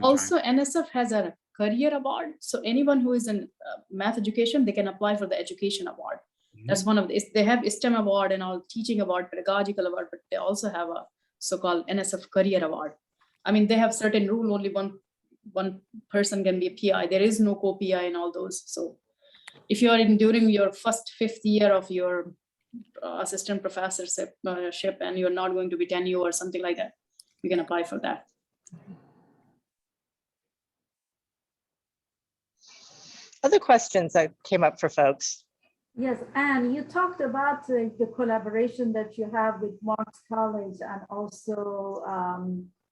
Also, NSF has a career award. So anyone who is in math education, they can apply for the education award. That's one of the, they have STEM award and all, teaching award, pedagogical award, but they also have a so-called NSF career award. I mean, they have certain rule, only one person can be a PI. There is no co-PI and all those. So if you are in during your first 5th year of your assistant professorship and you're not going to be tenure or something like that, you can apply for that. Other questions that came up for folks? Yes, and you talked about the collaboration that you have with Mark's College and also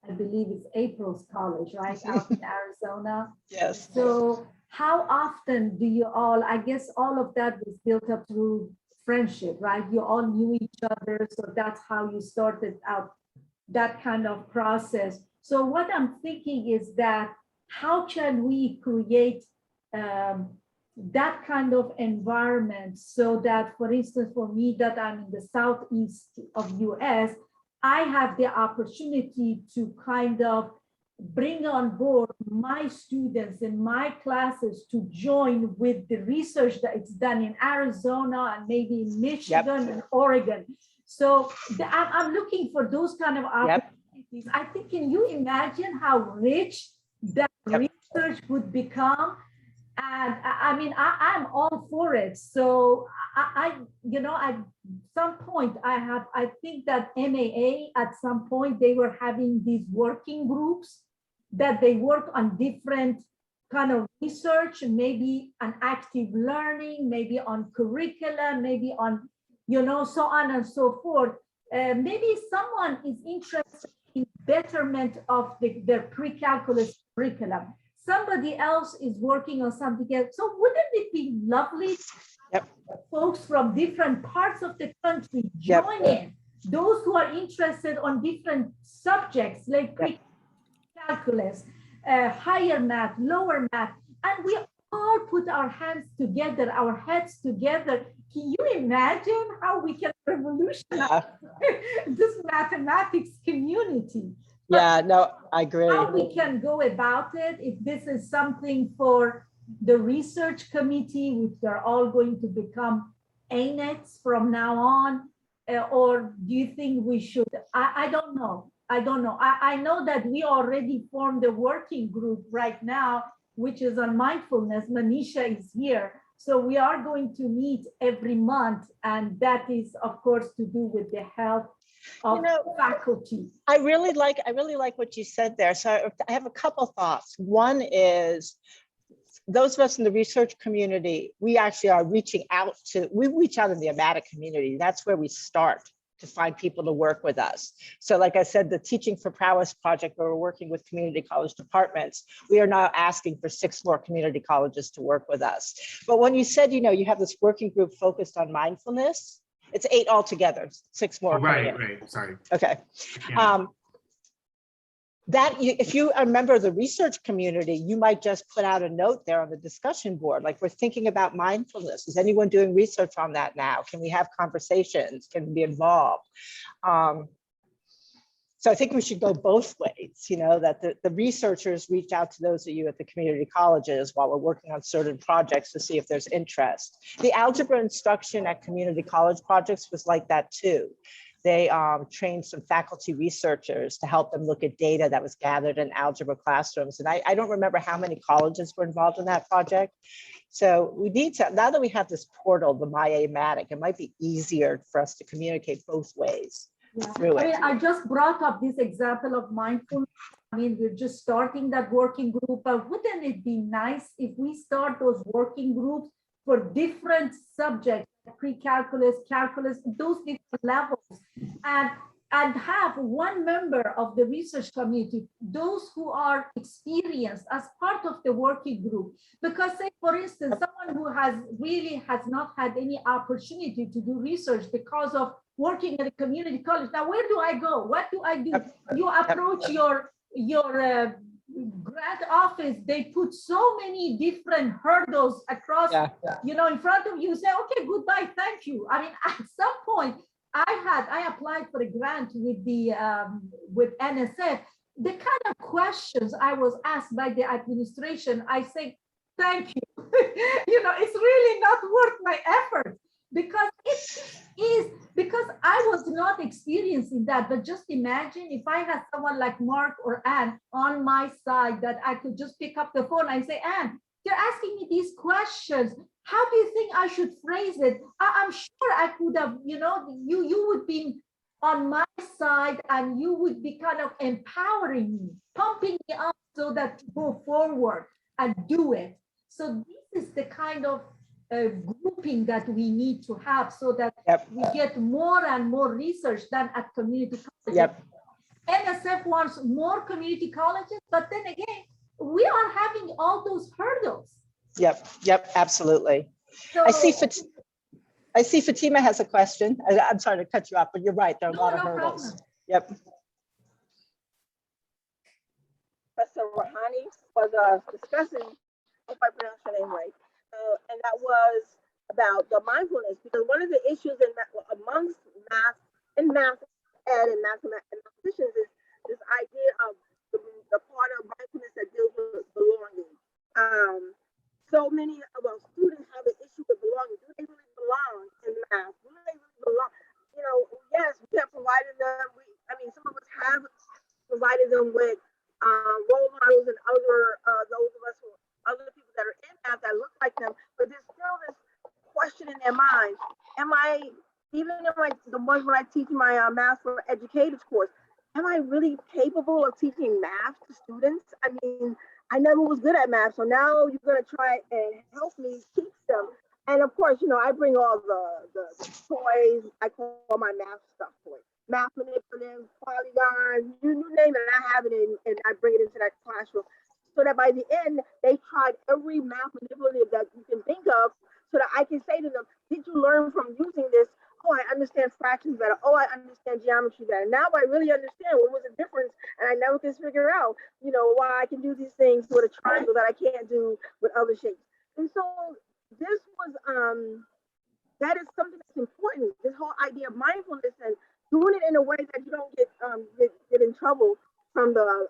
I believe it's April's college, right, out in Arizona. Yes. So how often do you all, I guess all of that was built up through friendship, right? You all knew each other, so that's how you started out that kind of process. So what I'm thinking is that how can we create that kind of environment so that, for instance, for me that I'm in the southeast of US, I have the opportunity to kind of bring on board my students in my classes to join with the research that it's done in Arizona and maybe in Michigan and Oregon. So I'm looking for those kind of opportunities. I think, can you imagine how rich that research would become? And I mean, I'm all for it. So at some point I think that MAA at some point they were having these working groups that they work on different kind of research, maybe on active learning, maybe on curriculum, maybe on, so on and so forth. Maybe someone is interested in betterment of their pre-calculus curriculum. Somebody else is working on something else. So wouldn't it be lovely folks from different parts of the country join in? Those who are interested on different subjects like pre-calculus, higher math, lower math, and we all put our hands together, our heads together. Can you imagine how we can revolutionize this mathematics community? Yeah, no, I agree. How we can go about it, if this is something for the research committee, which they're all going to become ANETs from now on, or do you think we should? I don't know. I know that we already formed a working group right now, which is on mindfulness. Manisha is here. So we are going to meet every month, and that is, of course, to do with the health of faculty. I really like what you said there. So I have a couple thoughts. One is, those of us in the research community, we actually are reaching out we reach out in the AMATIC community. That's where we start to find people to work with us. So like I said, the Teaching for Prowess project, where we're working with community college departments, we are now asking for 6 more community colleges to work with us. But when you said, you have this working group focused on mindfulness, it's 8 altogether, 6 more. Right, sorry. Okay. If you are a member of the research community, you might just put out a note there on the discussion board, like, we're thinking about mindfulness. Is anyone doing research on that now? Can we have conversations? Can we be involved? So I think we should go both ways, that the researchers reach out to those of you at the community colleges while we're working on certain projects to see if there's interest. The algebra instruction at community college projects was like that too. They trained some faculty researchers to help them look at data that was gathered in algebra classrooms. And I don't remember how many colleges were involved in that project. So we need to, now that we have this portal, the MyAmatic, it might be easier for us to communicate both ways. Through it. I just brought up this example of mindfulness. I mean, we're just starting that working group, but wouldn't it be nice if we start those working groups for different subjects, pre-calculus, calculus, those different levels, and have one member of the research community, those who are experienced, as part of the working group. Because say, for instance, someone who has not had any opportunity to do research because of working at a community college. Now, where do I go? What do I do? You approach your grant office, they put so many different hurdles across, in front of you. Say, okay, goodbye, thank you. I mean, at some point, I applied for a grant with the with NSF. The kind of questions I was asked by the administration, I say, thank you. It's really not worth my effort, because because I was not experiencing that. But just imagine if I had someone like Mark or Anne on my side, that I could just pick up the phone and say, Anne, you're asking me these questions. How do you think I should phrase it? I'm sure I could have, you would be on my side, and you would be kind of empowering me, pumping me up so that to go forward and do it. So this is the kind of grouping that we need to have, so that we get more and more research done at community colleges. NSF wants more community colleges, but then again, we are having all those hurdles. Yep, absolutely. So, I see Fatima has a question. I'm sorry to cut you off, but you're right. There are a lot of hurdles. Problem. Yep. Professor Rahani was discussing, if I pronounce her name right, and that was about the mindfulness, because one of the issues amongst math and mathematicians is this idea of the part of mindfulness that deals with belonging. So many of our students have an issue with belonging. Do they really belong in math? Do they really belong? Yes, we have provided them. Some of us have provided them with role models and those of us other people that are in math that look like them, but there's still this question in their mind. The ones when I teach my math for educators course, am I really capable of teaching math to students? I mean, I never was good at math, so now you're going to try and help me teach them. And of course, I bring all the toys. I call my math stuff toys. Math manipulatives, polygons, you name it, I have it and I bring it into that classroom. So that by the end, they tried every math manipulative that you can think of, so that I can say to them, did you learn from using this? Oh, I understand fractions better. Oh, I understand geometry better. Now I really understand what was the difference, and I never can figure out, why I can do these things with a triangle that I can't do with other shapes. And so this was, that is something that's important. This whole idea of mindfulness and doing it in a way that you don't get in trouble from the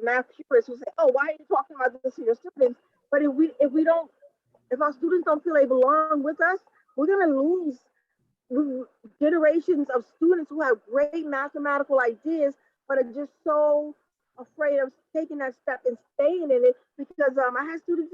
math purists who say, oh, why are you talking about this to your students? But if our students don't feel they belong with us, we're going to lose generations of students who have great mathematical ideas, but are just so afraid of taking that step and staying in it. Because I had students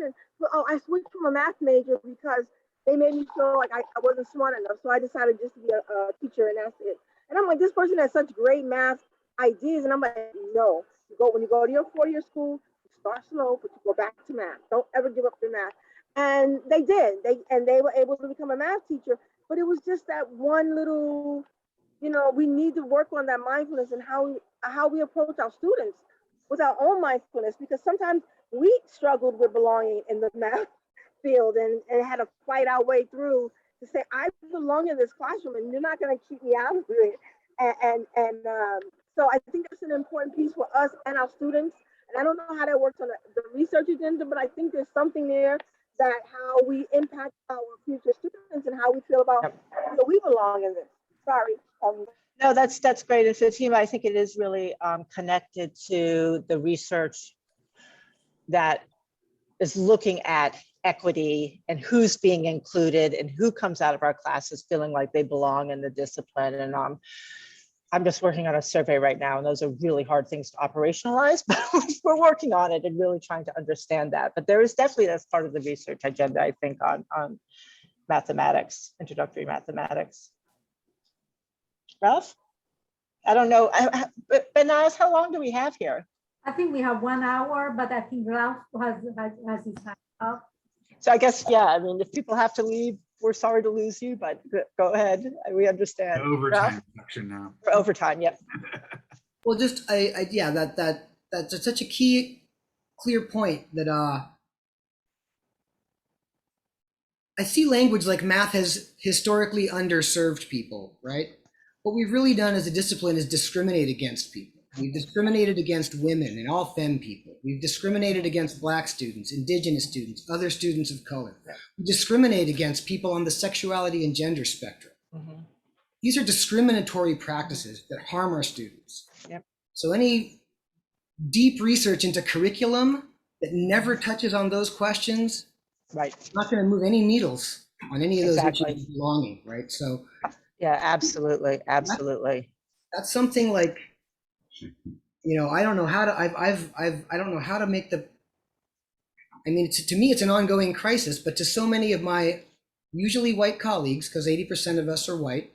I switched from a math major because they made me feel like I wasn't smart enough. So I decided just to be a teacher, and that's it. And I'm like, this person has such great math ideas. And I'm like, no, when you go to your 4-year school, you start slow, but you go back to math. Don't ever give up your math. And they did. They were able to become a math teacher. But it was just that one little, we need to work on that mindfulness and how we approach our students with our own mindfulness, because sometimes we struggled with belonging in the math field and had to fight our way through to say, I belong in this classroom and you're not going to keep me out of it. So I think that's an important piece for us and our students. And I don't know how that works on the research agenda, but I think there's something there that how we impact our future students and how we feel about that we belong in this. Sorry. No, that's great. And Fatima, I think it is really connected to the research that is looking at equity and who's being included and who comes out of our classes feeling like they belong in the discipline. And I'm just working on a survey right now, and those are really hard things to operationalize, but we're working on it and really trying to understand that. But there is definitely, that's part of the research agenda, I think, on mathematics, introductory mathematics. Ralph? I don't know, Benaz, how long do we have here? I think we have 1 hour, but I think Ralph has his hand up. So I guess, yeah, I mean, if people have to leave, we're sorry to lose you, but go ahead. We understand. Overtime section now. For overtime, yep. Well, just that's such a clear point that I see language like math has historically underserved people, right? What we've really done as a discipline is discriminate against people. We've discriminated against women and all femme people. We've discriminated against Black students, Indigenous students, other students of color. We discriminate against people on the sexuality and gender spectrum. Mhm. These are discriminatory practices that harm our students. Yep. So any deep research into curriculum that never touches on those questions, Right. it's not going to move any needles on any of those Exactly. issues of belonging, right? So Yeah, absolutely. Absolutely. that's something like, you know, I don't know how to, I don't know how to make the, I mean, to me, it's an ongoing crisis, but to so many of my usually white colleagues, because 80% of us are white,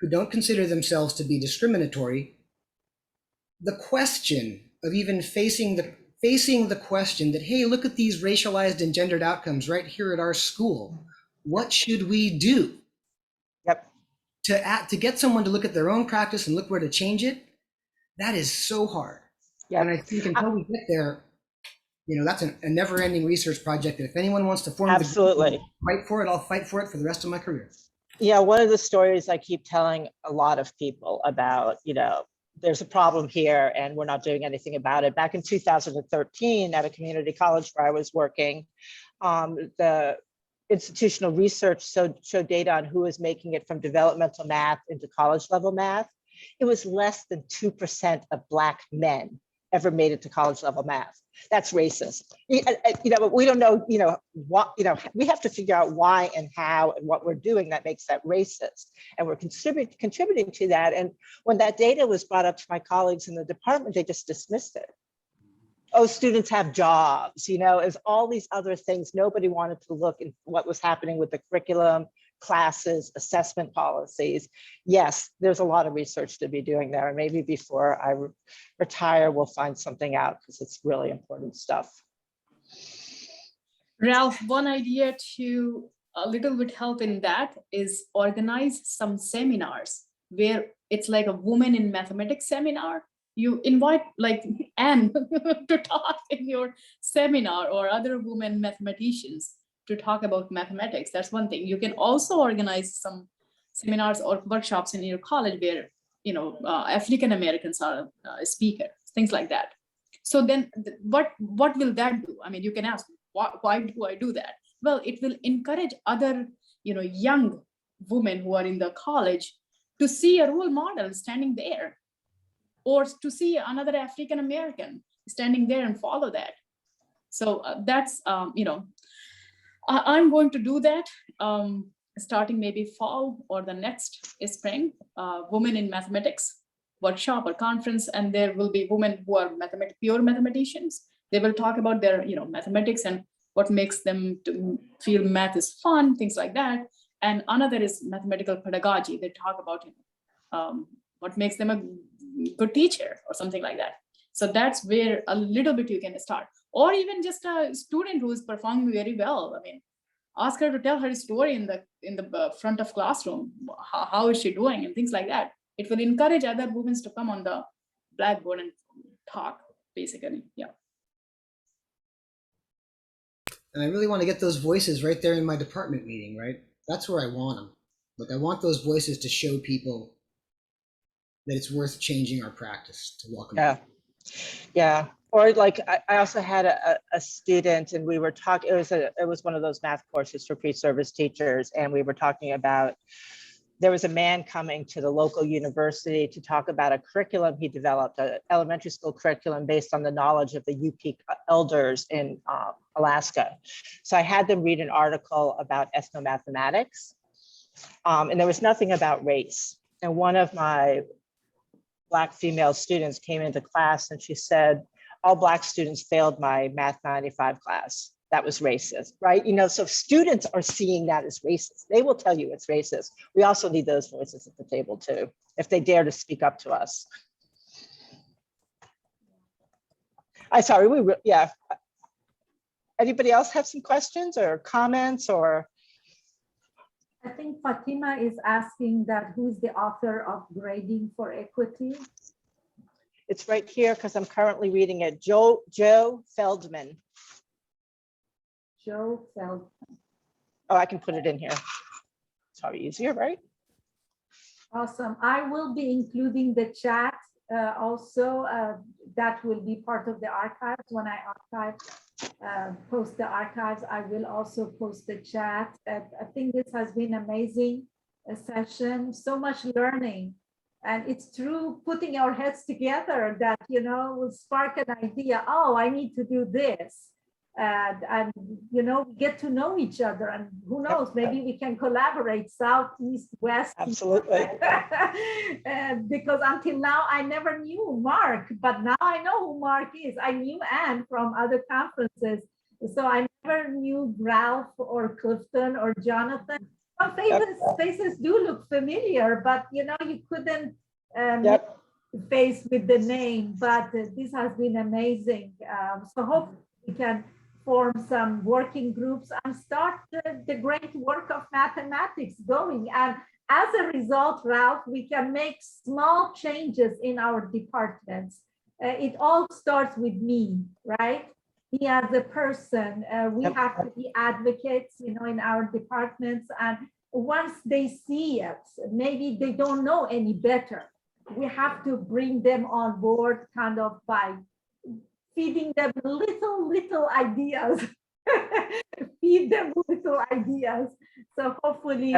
who don't consider themselves to be discriminatory, the question of even facing the question that, hey, look at these racialized and gendered outcomes right here at our school. What should we do? Yep. To get someone to look at their own practice and look where to change it, that is so hard. Yep. And I think until we get there, you know, that's a never-ending research project. That if anyone wants to form Absolutely. fight for it, I'll fight for it for the rest of my career. Yeah, one of the stories I keep telling a lot of people about, you know, there's a problem here and we're not doing anything about it. Back in 2013 at a community college where I was working, the institutional research showed data on who was making it from developmental math into college level math. It was less than 2% of Black men ever made it to college level math. That's racist. You know, but we don't know, you know, what, you know, we have to figure out why and how and what we're doing that makes that racist. And we're contributing to that. And when that data was brought up to my colleagues in the department, they just dismissed it. Oh, students have jobs, you know, as all these other things. Nobody wanted to look at what was happening with the curriculum, classes, assessment policies. Yes, there's a lot of research to be doing there. And maybe before I retire, we'll find something out because it's really important stuff. Ralph, one idea to a little bit help in that is organize some seminars where it's like a woman in mathematics seminar. You invite like Anne to talk in your seminar or other women mathematicians to talk about mathematics. That's one thing. You can also organize some seminars or workshops in your college where, you know, African Americans are speakers, things like that. So then what will that do? I mean, you can ask, why do I do that? Well, it will encourage other, you know, young women who are in the college to see a role model standing there, or to see another African American standing there and follow that. So that's, you know, I'm going to do that starting maybe fall or the next spring, Women in Mathematics workshop or conference, and there will be women who are pure mathematicians. They will talk about their, you know, mathematics and what makes them to feel math is fun, things like that. And another is mathematical pedagogy. They talk about, you know, what makes them a good teacher or something like that. So that's where a little bit you can start. Or even just a student who is performing very well. I mean, ask her to tell her story in the front of classroom. How is she doing and things like that. It will encourage other women to come on the blackboard and talk, basically. Yeah. And I really want to get those voices right there in my department meeting, right? That's where I want them. Like, I want those voices to show people that it's worth changing our practice to welcome. Yeah. Yeah. Or like I also had a student, and we were talking, it was one of those math courses for pre-service teachers. And we were talking about, there was a man coming to the local university to talk about a curriculum he developed, an elementary school curriculum based on the knowledge of the UP elders in Alaska. So I had them read an article about ethnomathematics, and there was nothing about race. And one of my Black female students came into class and she said, all Black students failed my Math 95 class. That was racist, right? You know, so students are seeing that as racist. They will tell you it's racist. We also need those voices at the table too, if they dare to speak up to us. Yeah. Anybody else have some questions or comments or? I think Fatima is asking that who's the author of Grading for Equity? It's right here because I'm currently reading it. Joe Feldman. Joe Feldman. Oh, I can put it in here. It's probably easier, right? Awesome. I will be including the chat also that will be part of the archives. When I archive, post the archives, I will also post the chat. I think this has been amazing session, so much learning. And it's through putting our heads together that, will spark an idea. Oh, I need to do this. And we get to know each other. And who knows, maybe we can collaborate south, east, west. Absolutely. Because until now, I never knew Mark, but now I know who Mark is. I knew Anne from other conferences. So I never knew Ralph or Clifton or Jonathan. Some faces do look familiar, but you couldn't face with the name. But this has been amazing. So hopefully we can form some working groups and start the great work of mathematics going. And as a result, Ralph, we can make small changes in our departments. It all starts with me, right? Me as a person, we have to be advocates, in our departments. And once they see it, maybe they don't know any better. We have to bring them on board kind of by feeding them little ideas. Feed them little ideas. So hopefully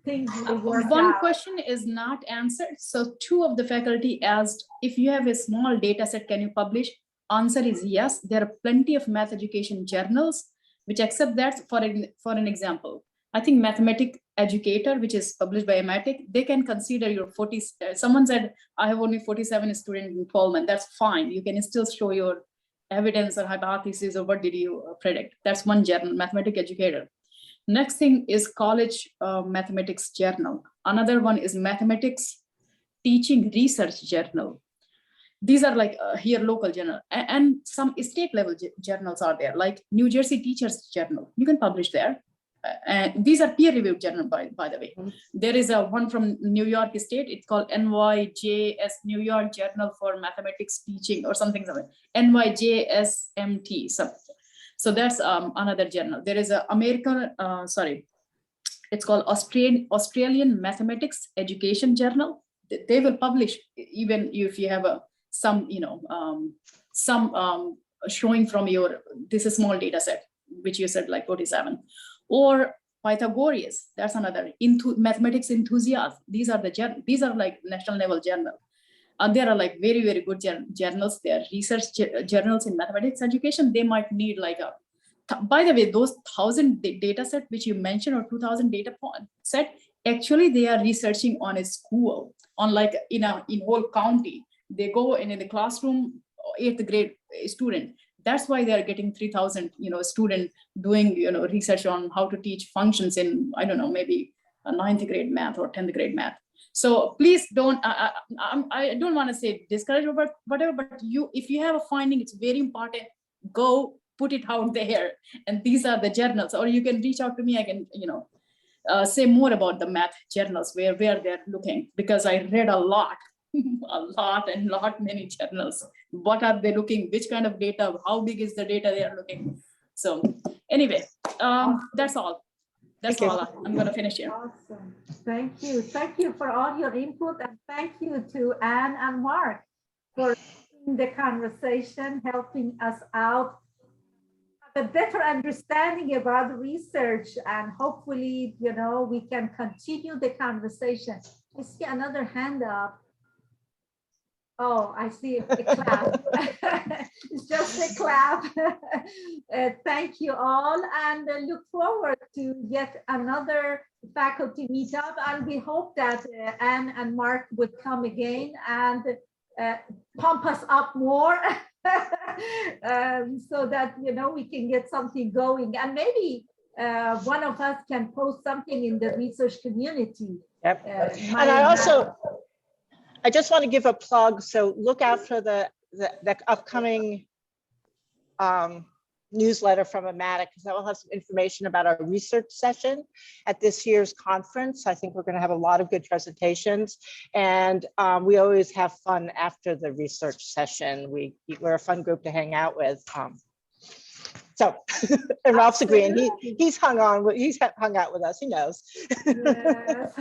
things will work One out. question is not answered. So 2 of the faculty asked, if you have a small data set, can you publish? Answer is yes. There are plenty of math education journals which accept that. For an example, I think Mathematic Educator, which is published by Amatic, they can consider your 40. Someone said, I have only 47 student involvement. That's fine. You can still show your evidence or hypothesis or what did you predict. That's one journal, Mathematic Educator. Next thing is College Mathematics Journal. Another one is Mathematics Teaching Research Journal. These are like here local journal, and some state level journals are there, like New Jersey Teachers Journal. You can publish there. And these are peer reviewed journal, by the way. There is a one from New York State. It's called NYJS, New York Journal for Mathematics Teaching or something. NYJSMT. So that's another journal. There is a it's called Australian Mathematics Education Journal. They will publish even if you have some showing from your, this is small data set, which you said like 47. Or Pythagoras, that's another. Mathematics Enthusiasts. These are like national level journal. And there are like very, very good journals. They are research journals in mathematics education. They might need like by the way, those 1,000 data set which you mentioned, or 2,000 data set, actually they are researching on a school, on like in whole county. They go in the classroom, 8th grade student. That's why they are getting 3,000, student doing, research on how to teach functions in, I don't know, maybe a 9th grade math or 10th grade math. So please don't, I don't want to say discourage or whatever, but if you have a finding, it's very important, go put it out there. And these are the journals, or you can reach out to me. I can, say more about the math journals where they're looking, because I read a lot. Many journals. What are they looking? Which kind of data? How big is the data they are looking? So anyway, that's all. That's all. I'm going to finish here. Awesome. Thank you. Thank you for all your input, and thank you to Anne and Mark for the conversation, helping us out, a better understanding about research, and hopefully, we can continue the conversation. I see another hand up. Oh, I see a clap. It's just a clap. Thank you all, and look forward to yet another faculty meetup. And we hope that Anne and Mark would come again and pump us up more so that, we can get something going. And maybe one of us can post something in the research community. Yep. And I just want to give a plug. So look out for the upcoming newsletter from Amatic, because that will have some information about our research session at this year's conference. I think we're going to have a lot of good presentations, and we always have fun after the research session. We're a fun group to hang out with. So, and Ralph's agreeing. He's hung out with us. He knows. Yes.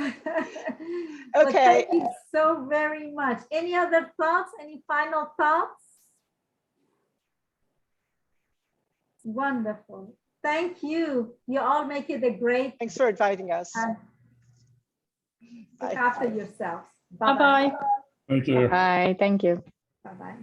Well, Okay. thank you so very much. Any other thoughts? Any final thoughts? Wonderful. Thank you. You all make it a great. Thanks for inviting us. Look after yourselves. Bye-bye. Thank you. Bye. Thank you. Bye-bye.